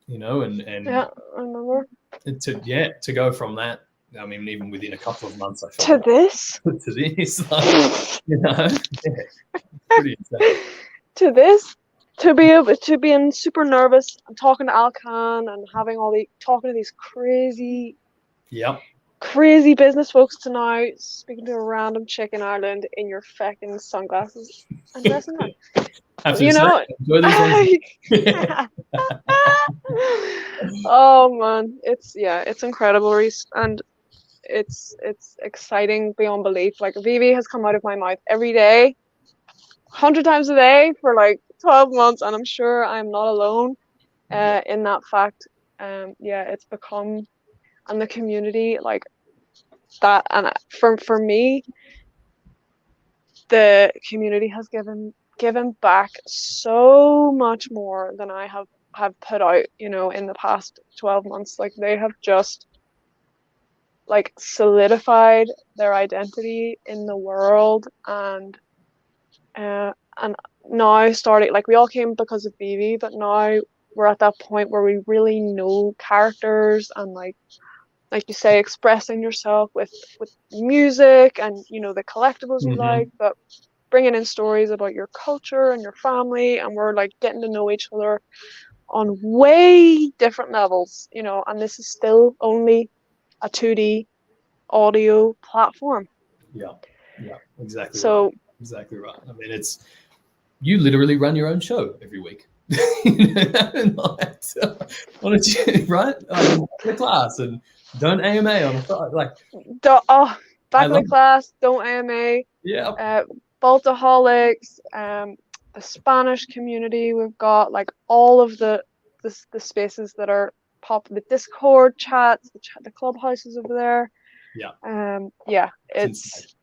And yeah, I remember. To go from that, I mean, even within a couple of months, I felt to this, like, pretty insane. To this, to being super nervous and talking to Alcan and having talking to these crazy business folks tonight, speaking to a random chick in Ireland in your fucking sunglasses and dressing up. Enjoy these Oh man, it's incredible, Rhys, and it's exciting beyond belief. Like VeVe has come out of my mouth every day, 100 times a day for like 12 months, and I'm sure I'm not alone in that fact. It's become, and the community like that, and for me, the community has given back so much more than I have put out, in the past 12 months. Like they have just like solidified their identity in the world, and now starting, like we all came because of VeVe, but now we're at that point where we really know characters and like you say, expressing yourself with music and the collectibles you like, but bringing in stories about your culture and your family, and we're like getting to know each other on way different levels, and this is still only a 2D audio platform. Yeah, exactly. So exactly right. I mean, you literally run your own show every week. Right? The class, and don't AMA on the side. Like, back in the class, don't AMA. Yeah. Boltaholics, the Spanish community. We've got like all of the spaces that are the Discord chats, the clubhouses over there. Yeah. It's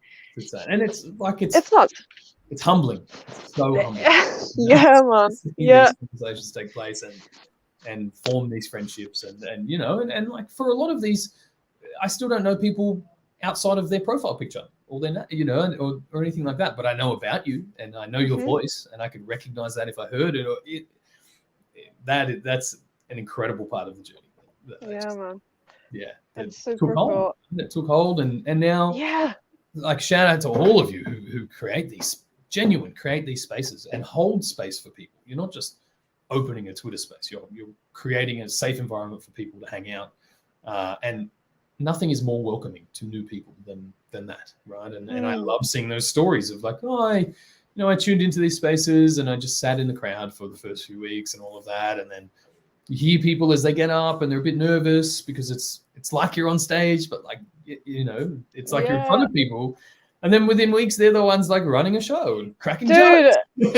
and it's like it's nuts. It's humbling. It's so humbling. Yeah, man. Yeah. These conversations take place and form these friendships, and like for a lot of these, I still don't know people outside of their profile picture or their or anything like that. But I know about you, and I know your voice, and I could recognize that if I heard it. That's an incredible part of the journey. Man. Yeah, that's super cool. It took hold, and now, like shout out to all of you who create these spaces and hold space for people. You're not just opening a Twitter space. You're creating a safe environment for people to hang out, and nothing is more welcoming to new people than that, right? And I love seeing those stories of like, I tuned into these spaces and I just sat in the crowd for the first few weeks and all of that, and then you hear people as they get up and they're a bit nervous because it's like you're on stage, but like it's like you're in front of people. And then within weeks, they're the ones like running a show and cracking jokes.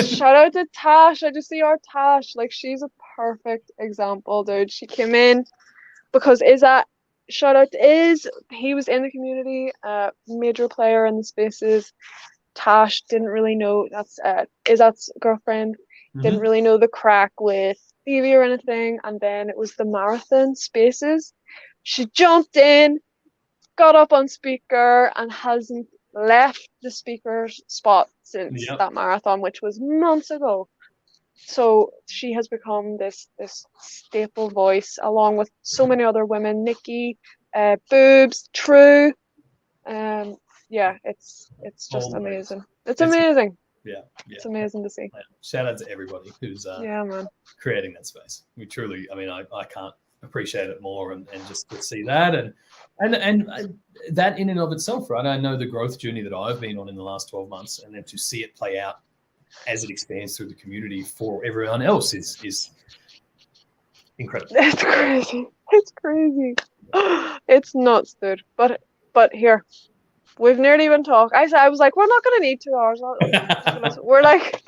Shout out to Tash. I just see our Tash. Like she's a perfect example, dude. She came in because shout out to he was in the community, major player in the spaces. Tash didn't really know that's girlfriend. Didn't really know the crack with VeVe or anything, and then it was the marathon spaces. She jumped in, got up on speaker, and hasn't left the speaker spot since that marathon, which was months ago. So she has become this staple voice, along with so many other women, Nikki, Boobs, True. It's just amazing. It's amazing. Yeah. It's amazing to see. Shout out to everybody who's creating that space. We truly, I mean, I can't appreciate it more, and just to see that and that in and of itself, right? I know the growth journey that I've been on in the last 12 months, and then to see it play out as it expands through the community for everyone else is incredible. It's crazy. It's crazy. It's nuts, dude. But here, we've nearly been talking. I was like, we're not gonna need 2 hours. We're like,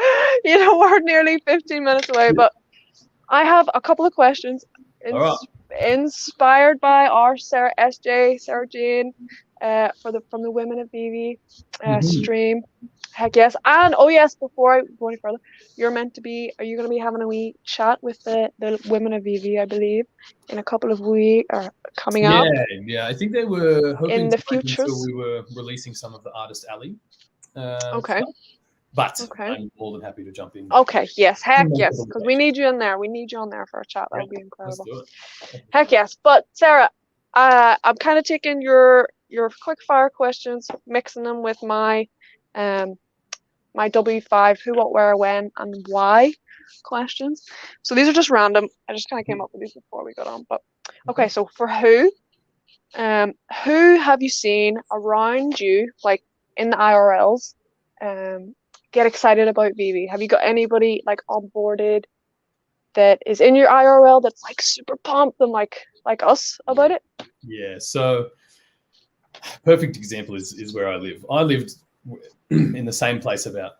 we're nearly 15 minutes away. But I have a couple of questions inspired by our Sarah Jane, from the Women of VeVe stream. Heck yes. And before I go any further, are you going to be having a wee chat with the Women of VeVe, I believe, in a couple of weeks or coming up? Yeah. I think they were hoping in the to wait future. until we were releasing some of the Artist Alley. Okay. Stuff. But Okay. I'm more than happy to jump in. Okay, yes, heck yes, because we need you in there. We need you on there for a chat. That would be incredible. Let's do it. Heck yes. But Sarah, I'm kind of taking your quick fire questions, mixing them with my my W5 who, what, where, when, and why questions. So these are just random. I just kind of came up with these before we got on. But okay, so for who have you seen around you, like in the IRLs, get excited about VeVe? Have you got anybody like onboarded that is in your IRL that's like super pumped and like us about it? Yeah, so perfect example is where I live. I lived in the same place about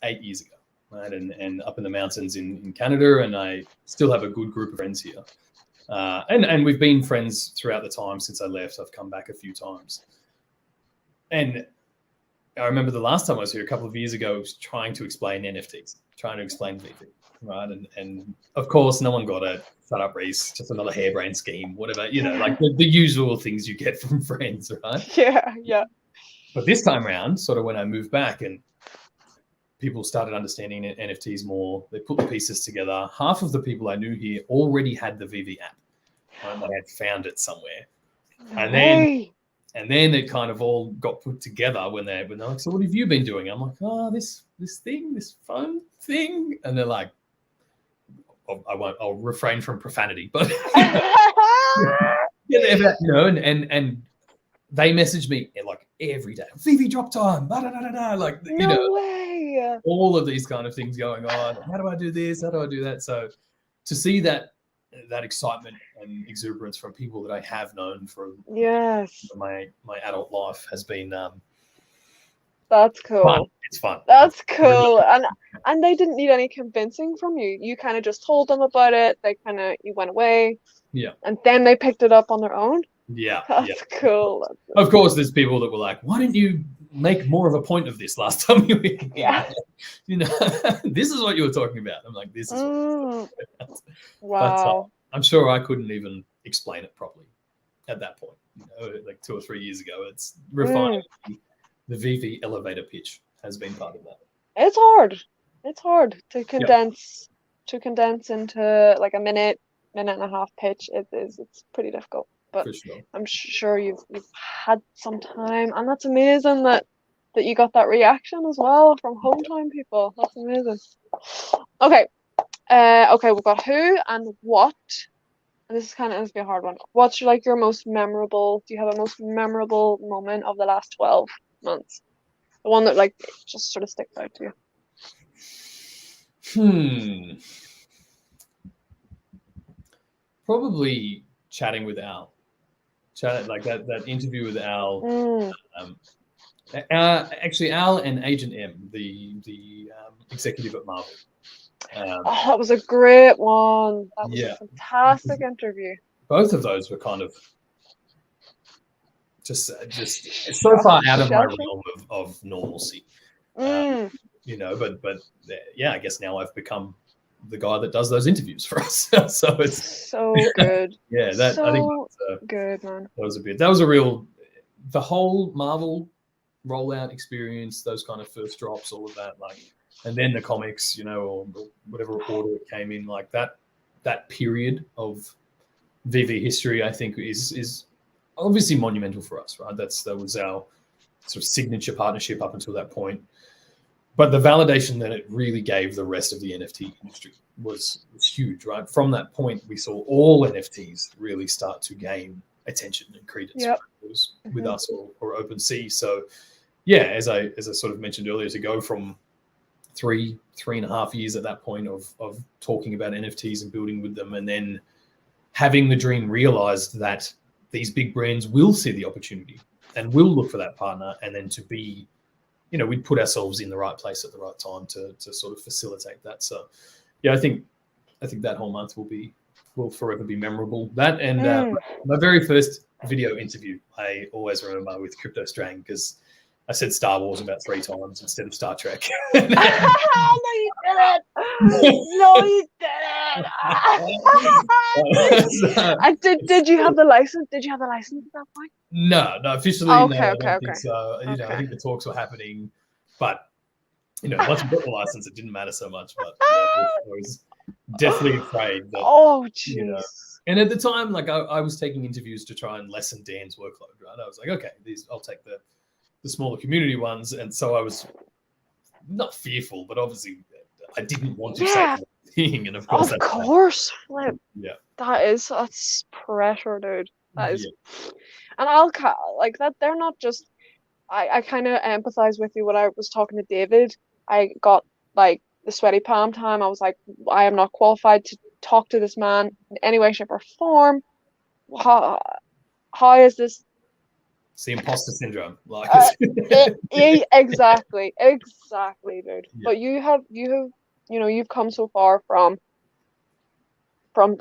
8 years ago, right? And up in the mountains in Canada, and I still have a good group of friends here. And we've been friends throughout the time since I left. I've come back a few times. And I remember the last time I was here a couple of years ago, I was trying to explain NFTs, trying to explain VeVe, right? And of course, no one got it. Shut up, Rhys, just another harebrained scheme, whatever, like the usual things you get from friends, right? Yeah. But this time around, sort of when I moved back and people started understanding NFTs more, they put the pieces together. Half of the people I knew here already had the VeVe app. Right? They had found it somewhere. And then it kind of all got put together when they're like, so what have you been doing? I'm like, this thing, this phone thing. And they're like, I'll refrain from profanity, but and they message me like every day, VeVe drop time, like, no way. All of these kind of things going on. How do I do this? How do I do that? So to see that excitement and exuberance from people that I have known for my adult life has been that's cool. Fun. It's fun. That's cool. And they didn't need any convincing from you. You kind of just told them about it. You went away. Yeah. And then they picked it up on their own. Yeah. That's cool. Of course, there's people that were like, why didn't you make more of a point of this last time you were here? Yeah. This is what you were talking about. I'm like, this is what Wow. But I'm sure I couldn't even explain it properly at that point. Like 2 or 3 years ago. It's refining the VeVe elevator pitch has been part of that. It's hard to condense into like a minute and a half pitch. It's pretty difficult. But for sure. I'm sure you've had some time, and that's amazing that you got that reaction as well from hometown people. That's amazing. Okay, we've got who and what, and this is going to be a hard one. What's your most memorable? Do you have a most memorable moment of the last 12 months? The one that just sort of sticks out to you. Probably chatting with Al. Like that interview with Al. Actually, Al and Agent M, the executive at Marvel. That was a great one. That was a fantastic interview. Both of those were kind of just so far out of my realm of normalcy. But I guess now I've become the guy that does those interviews for us. So it's so good. Yeah, I think that's good, man. That was a real, the whole Marvel rollout experience, those kind of first drops, all of that, and then the comics, or whatever order it came in, like that period of VeVe history, I think is obviously monumental for us, right? That was our sort of signature partnership up until that point. But the validation that it really gave the rest of the NFT industry was huge, right? From that point, we saw all NFTs really start to gain attention and credence. Yep. It was with us or OpenSea. So yeah, as I sort of mentioned earlier, to go from 3.5 years at that point of talking about NFTs and building with them, and then having the dream realized that these big brands will see the opportunity and will look for that partner, and then to be, we'd put ourselves in the right place at the right time to sort of facilitate that. So yeah, I think that whole month will forever be memorable. That and my very first video interview, I always remember with Crypto Strang, because I said Star Wars about 3 times instead of Star Trek. No, you didn't. No, you didn't. Did you have the license? Did you have the license at that point? No, officially, okay, no. Okay, I don't think so. I think the talks were happening, but once you got the license, it didn't matter so much. But I was definitely afraid that. Oh, jeez. And at the time, like I was taking interviews to try and lessen Dan's workload. Right, I was like, okay, I'll take the smaller community ones, and so I was not fearful, but obviously I didn't want to say anything, and of course, that's pressure, dude. That is, and I'll like that. They're not just. I kind of empathize with you when I was talking to David. I got like the sweaty palm time. I was like, I am not qualified to talk to this man in any way, shape, or form. How is this? It's the imposter syndrome, like exactly, dude. Yeah. But you've come so far from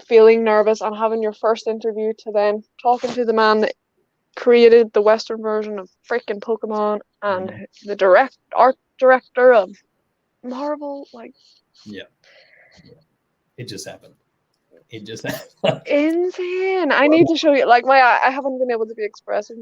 feeling nervous and having your first interview to then talking to the man that created the Western version of freaking Pokemon and the art director of Marvel. Like, it just happened. Insane. I need to show you. Like, I haven't been able to be expressing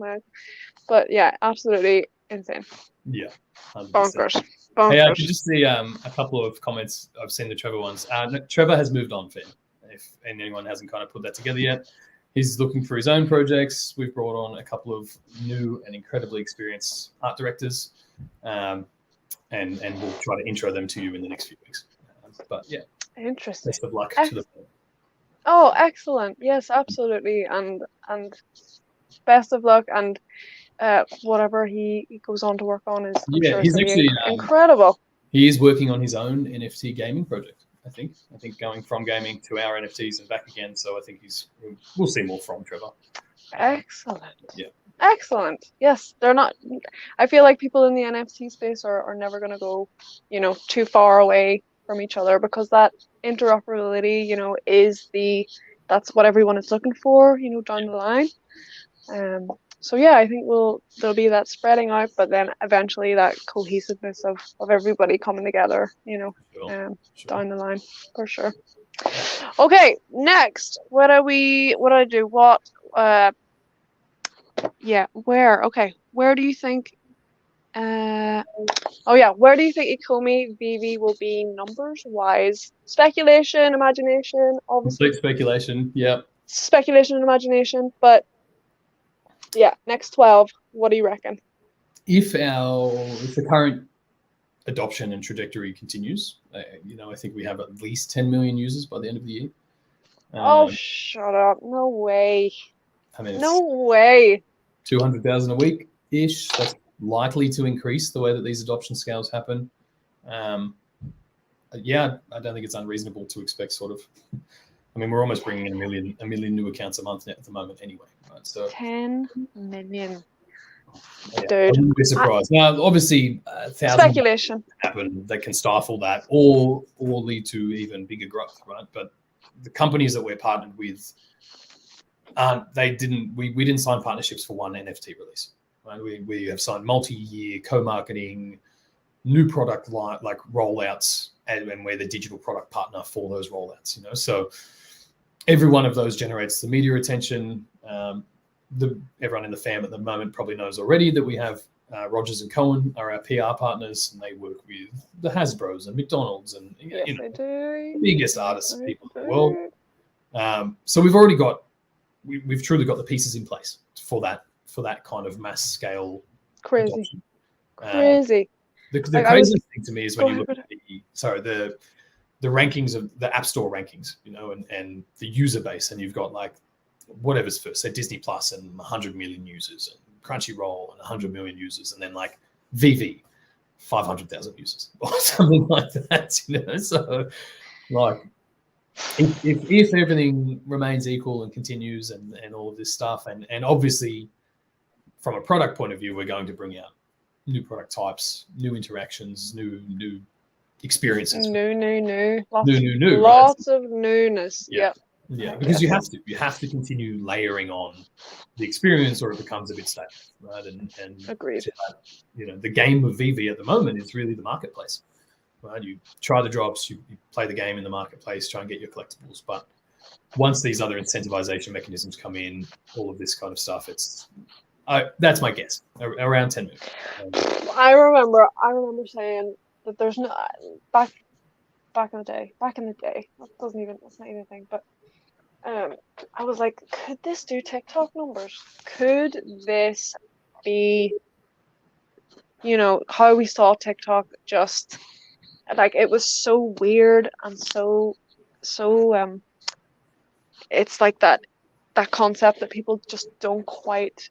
but yeah, absolutely insane. Yeah, 100%. Bonkers. Hey, I could just see a couple of comments. I've seen the Trevor ones. Trevor has moved on, Finn. If anyone hasn't kind of put that together yet, he's looking for his own projects. We've brought on a couple of new and incredibly experienced art directors, and we'll try to intro them to you in the next few weeks. But yeah, interesting. Best of luck to them. Oh, excellent! Yes, absolutely, and best of luck, and whatever he goes on to work on is he's actually incredible. He is working on his own NFT gaming project. I think going from gaming to our NFTs and back again. So I think we'll see more from Trevor. Excellent. Yeah. Excellent. Yes, they're not. I feel like people in the NFT space are never going to go, too far away from each other, because that interoperability, that's what everyone is looking for, down the line. So yeah, I think there'll be that spreading out, but then eventually that cohesiveness of everybody coming together, down the line for sure. Okay, next, where do you think? Where do you think Ecomi VeVe will be numbers wise? Speculation, imagination, obviously. Complete speculation. Yeah. Speculation and imagination, but yeah, next 12. What do you reckon? If the current adoption and trajectory continues, I think we have at least 10 million users by the end of the year. Shut up! No way. I mean, no way. 200,000 a week ish. That's likely to increase the way that these adoption scales happen. I don't think it's unreasonable to expect sort of. I mean, we're almost bringing in a million new accounts a month at the moment, anyway. Right? So 10 million. Yeah, Dude, I wouldn't be surprised. Now, obviously, speculation happen that can stifle that, or lead to even bigger growth, right? But the companies that we're partnered with, we didn't sign partnerships for one NFT release, right? We have signed multi-year co-marketing, new product like rollouts, and we're the digital product partner for those rollouts. So every one of those generates the media attention. Everyone in the fam at the moment probably knows already that we have Rogers and Cohen are our PR partners, and they work with the Hasbros and McDonald's and the biggest artists people in the world. So we've already we've truly got the pieces in place for that kind of mass scale. Crazy. The Like, craziest thing to me is when Go you look ahead. at the rankings of the App Store rankings, and the user base, and you've got like whatever's first, say Disney Plus and 100 million users, and Crunchyroll and 100 million users, and then like VeVe, 500,000 users or something like that. So like if everything remains equal and continues and all of this stuff, and obviously from a product point of view, we're going to bring out new product types, new interactions, new experiences. New. Lots Lots of newness. Yeah. Yeah. Because you have to continue layering on the experience, or it becomes a bit stale, right? And Agreed. The game of VeVe at the moment is really the marketplace, right? You try the drops, you play the game in the marketplace, try and get your collectibles. But once these other incentivization mechanisms come in, all of this kind of stuff, that's my guess, around 10 million. I remember saying that there's no back in the day. That's not even a thing. But I was like, could this do TikTok numbers? Could this be, how we saw TikTok? Just like, it was so weird and so it's like that concept that people just don't quite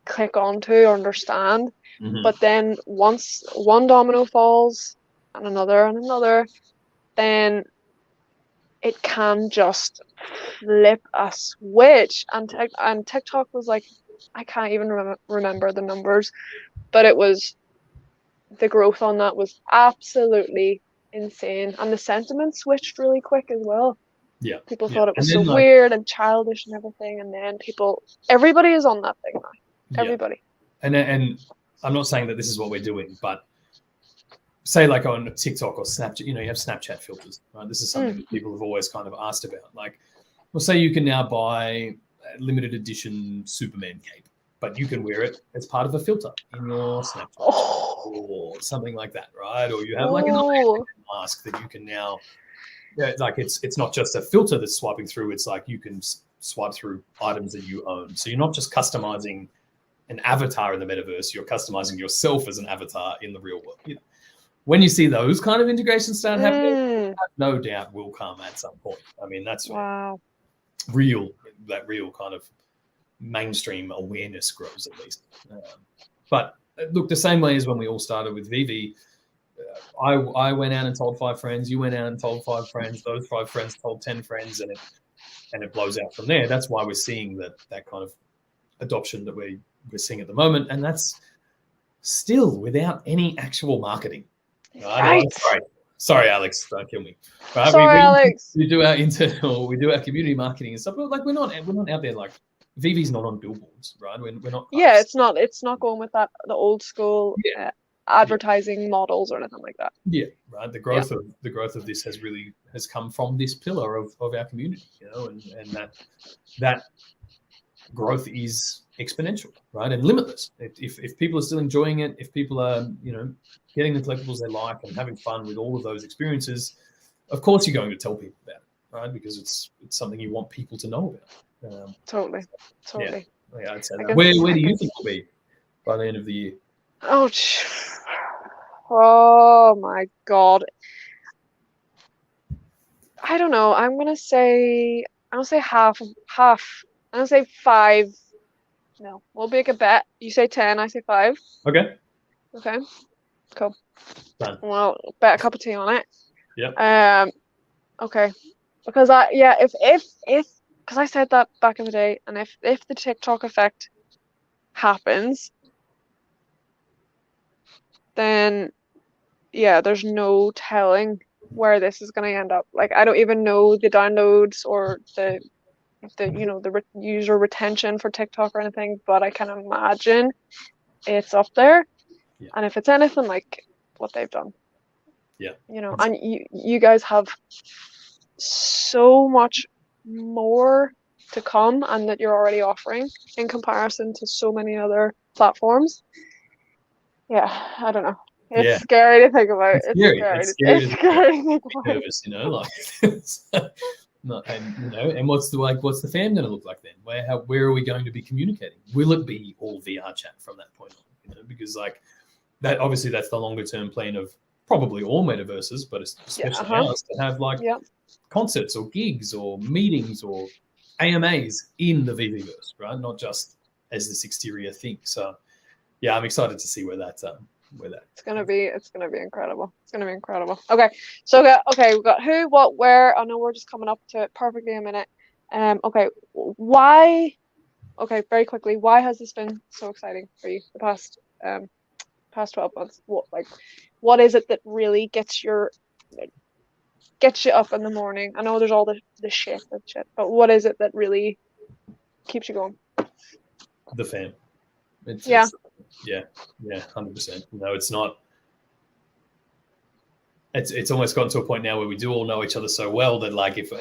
click onto or understand. Mm-hmm. But then once one domino falls and another, then it can just flip a switch. And TikTok was like, I can't even remember the numbers, but the growth on that was absolutely insane. And the sentiment switched really quick as well. Yeah. People thought it was so weird and childish and everything. And then everybody is on that thing now. Yeah. Everybody. And I'm not saying that this is what we're doing, but say like on TikTok or Snapchat, you have Snapchat filters, right? This is something that people have always kind of asked about. Like, well, say you can now buy a limited edition Superman cape, but you can wear it as part of a filter in your Snapchat or something like that, right? Or you have like an mask that you can now, like it's not just a filter that's swiping through. It's like you can swipe through items that you own. So you're not just customizing an avatar in the metaverse, you're customizing yourself as an avatar in the real world. When you see those kind of integrations start happening, no doubt will come at some point. I mean, that's real kind of mainstream awareness grows, at least. But look, the same way as when we all started with VeVe, I went out and told 5 friends, you went out and told 5 friends, those 5 friends told 10 friends, and it blows out from there. That's why we're seeing that kind of adoption that we're seeing at the moment, and that's still without any actual marketing. Right. Sorry, Alex, don't kill me. Right? Sorry, Alex. We do our internal, we do our community marketing and stuff, but like we're not out there like VeVe's not on billboards, right? We're not. Yeah, it's not going with the old school advertising models or anything like that. Yeah, right. The growth of this has come from this pillar of our community, and that growth is exponential, right, and limitless. If people are still enjoying it, if people are getting the collectibles they like and having fun with all of those experiences, of course you're going to tell people about it, right? Because it's something you want people to know about. Totally. Yeah, I'd say that. Where do you think we'll be by the end of the year? Oh my God. I don't know. I'm gonna say half. I'm gonna say 5. No, we'll make a bet. You say 10, I say 5. Okay. Cool. Done. Well, bet a cup of tea on it. Yep. Okay. Because because I said that back in the day, and if the TikTok effect happens, then there's no telling where this is going to end up. Like, I don't even know the downloads or the user retention for TikTok or anything, but I can imagine it's up there. Yeah. And if it's anything like what they've done, and you guys have so much more to come, and that you're already offering in comparison to so many other platforms. I don't know. It's scary to think about. It's scary to think about. Nervous, and what's the fam going to look like then? Where are we going to be communicating? Will it be all VR chat from that point on? Because like that obviously that's the longer term plan of probably all metaverses, but especially ours, to have like concerts or gigs or meetings or AMAs in the VeVeverse, right? Not just as this exterior thing. So yeah, I'm excited to see where that it's gonna be incredible. It's gonna be incredible. Okay, so we've got who, what, where. I know we're just coming up to it perfectly a minute. Okay, why? Okay, very quickly, why has this been so exciting for you the past 12 months? What is it that really gets you up in the morning? I know there's all the shit, but what is it that really keeps you going? The fam. Yeah, 100%. No, it's not. It's almost gotten to a point now where we do all know each other so well that like if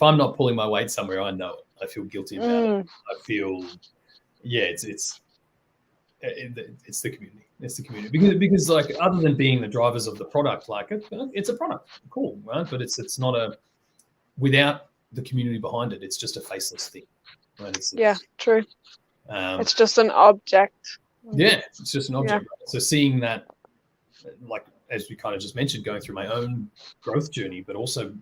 I'm not pulling my weight somewhere, I know it. I feel guilty about it. I feel, it's the community. It's the community because like other than being the drivers of the product, like it's a product, cool, right? But it's not without the community behind it. It's just a faceless thing, right? True. It's just an object. Yeah, it's just an object. Right? So seeing that, like as we kind of just mentioned, going through my own growth journey, but also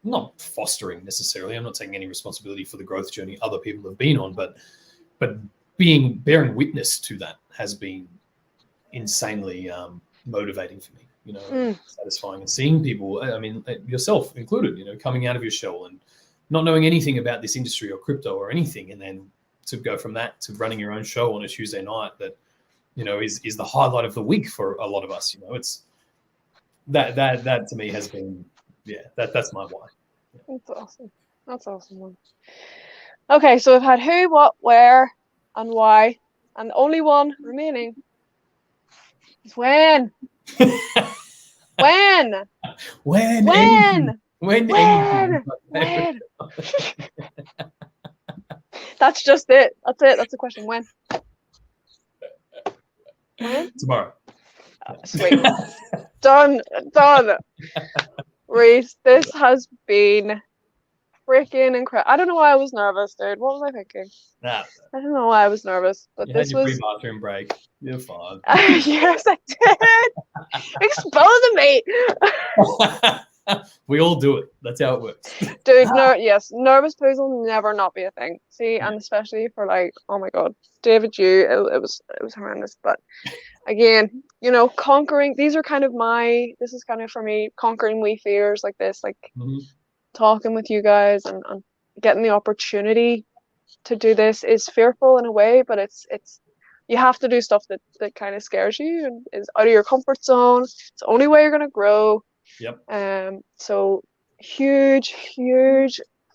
not fostering necessarily. I'm not taking any responsibility for the growth journey other people have been on, but bearing witness to that has been insanely motivating for me. Satisfying, and seeing people. I mean, yourself included. Coming out of your shell and not knowing anything about this industry or crypto or anything, and then to go from that to running your own show on a Tuesday night that is the highlight of the week for a lot of us. It's that to me has been that's my why. That's awesome. Okay, so we've had who, what, where, and why, and the only one remaining is when. When. That's just it. That's it. That's the question. When? Tomorrow. Oh, sweet. Done. Rhys, this has been freaking incredible. I don't know why I was nervous, dude. What was I thinking? Nah. I don't know why I was nervous, but you this had your was pre-bathroom break. You're fine. Yes, I did. Exposing me. We all do it. That's how it works. Dude, nervous poos will never not be a thing. See, and especially for like, oh my god, David, it was horrendous. But again, conquering. This is kind of for me, conquering wee fears like this, like talking with you guys and getting the opportunity to do this is fearful in a way, but it's you have to do stuff that kind of scares you and is out of your comfort zone. It's the only way you're gonna grow. Yep. So huge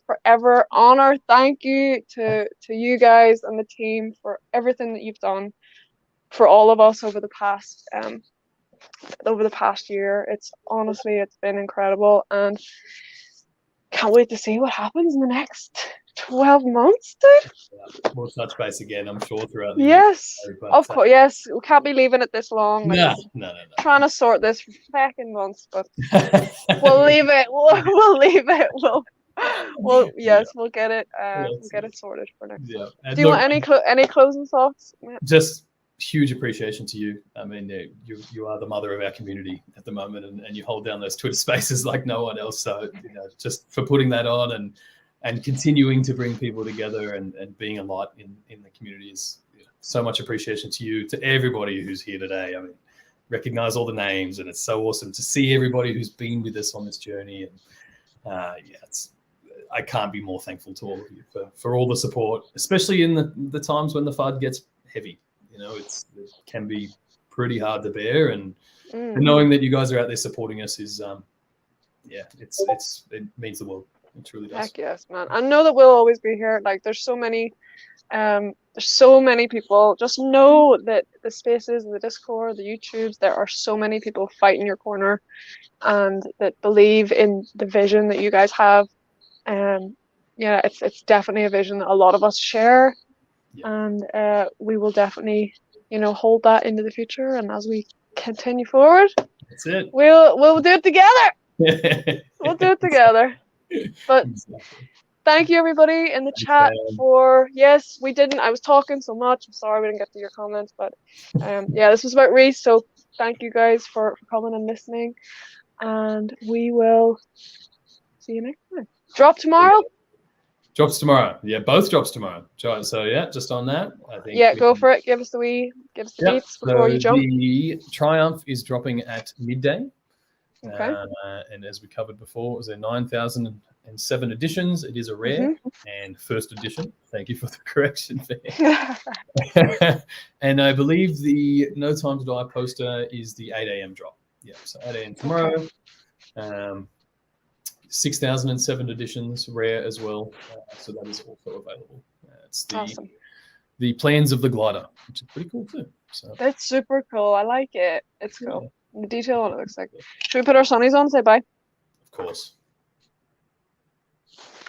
forever honor. Thank you to you guys and the team for everything that you've done for all of us over the past year. It's been incredible, and can't wait to see what happens in the next 12 months, dude. Yeah. We'll touch base again, I'm sure, throughout the year. But, of course. Yes, we can't be leaving it this long. No. Trying to sort this for fucking months, but we'll leave it. We'll leave it. We'll get it. We'll get it sorted for next. Yeah. Do you want any closing thoughts? Just huge appreciation to you. I mean, you are the mother of our community at the moment, and you hold down those Twitter spaces like no one else. So just for putting that on and continuing to bring people together and being a light in the community is so much appreciation to you, to everybody who's here today. I mean, recognize all the names, and it's so awesome to see everybody who's been with us on this journey. And I can't be more thankful to all of you for all the support, especially in the times when the FUD gets heavy. It can be pretty hard to bear, and knowing that you guys are out there supporting us is, it means the world. It truly does. Heck yes, man. I know that we'll always be here. Like, there's so many people. Just know that the spaces, the Discord, the YouTubes, there are so many people fighting your corner, and that believe in the vision that you guys have. It's definitely a vision that a lot of us share. And we will definitely, hold that into the future. And as we continue forward, that's it. We'll do it together. We'll do it together. But thank you everybody in the chat for, yes, we didn't, I was talking so much, I'm sorry we didn't get to your comments, but yeah, this was about Rhys, so thank you guys for coming and listening, and we will see you next time. Drop tomorrow? Drops tomorrow. Yeah, both drops tomorrow. So yeah, just on that, I think. Yeah, go for it. Give us the beats before you jump. The Triumph is dropping at midday. Okay. And as we covered before, it was a 9,007 editions. It is a rare and first edition. Thank you for the correction there. And I believe the No Time to Die poster is the 8 a.m. drop. Yeah, so 8 a.m. tomorrow. 6,007 editions, rare as well. So that is also available. It's the plans of the glider, which is pretty cool too. So that's super cool. I like it. It's cool. Yeah. The detail on it looks like. Should we put our sunnies on and say bye? Of course.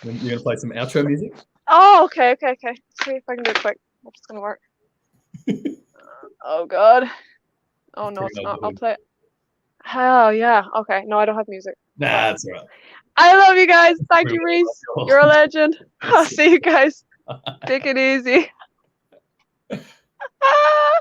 You're going to play some outro music? Oh, okay. Let's see if I can do it quick. Hope it's going to work. Oh, God. Oh, no, it's not. I'll play it. Hell yeah. Okay. No, I don't have music. Nah, that's all right. I love you guys. Thank you, Rhys. You're a legend. I'll see you guys. Take it easy.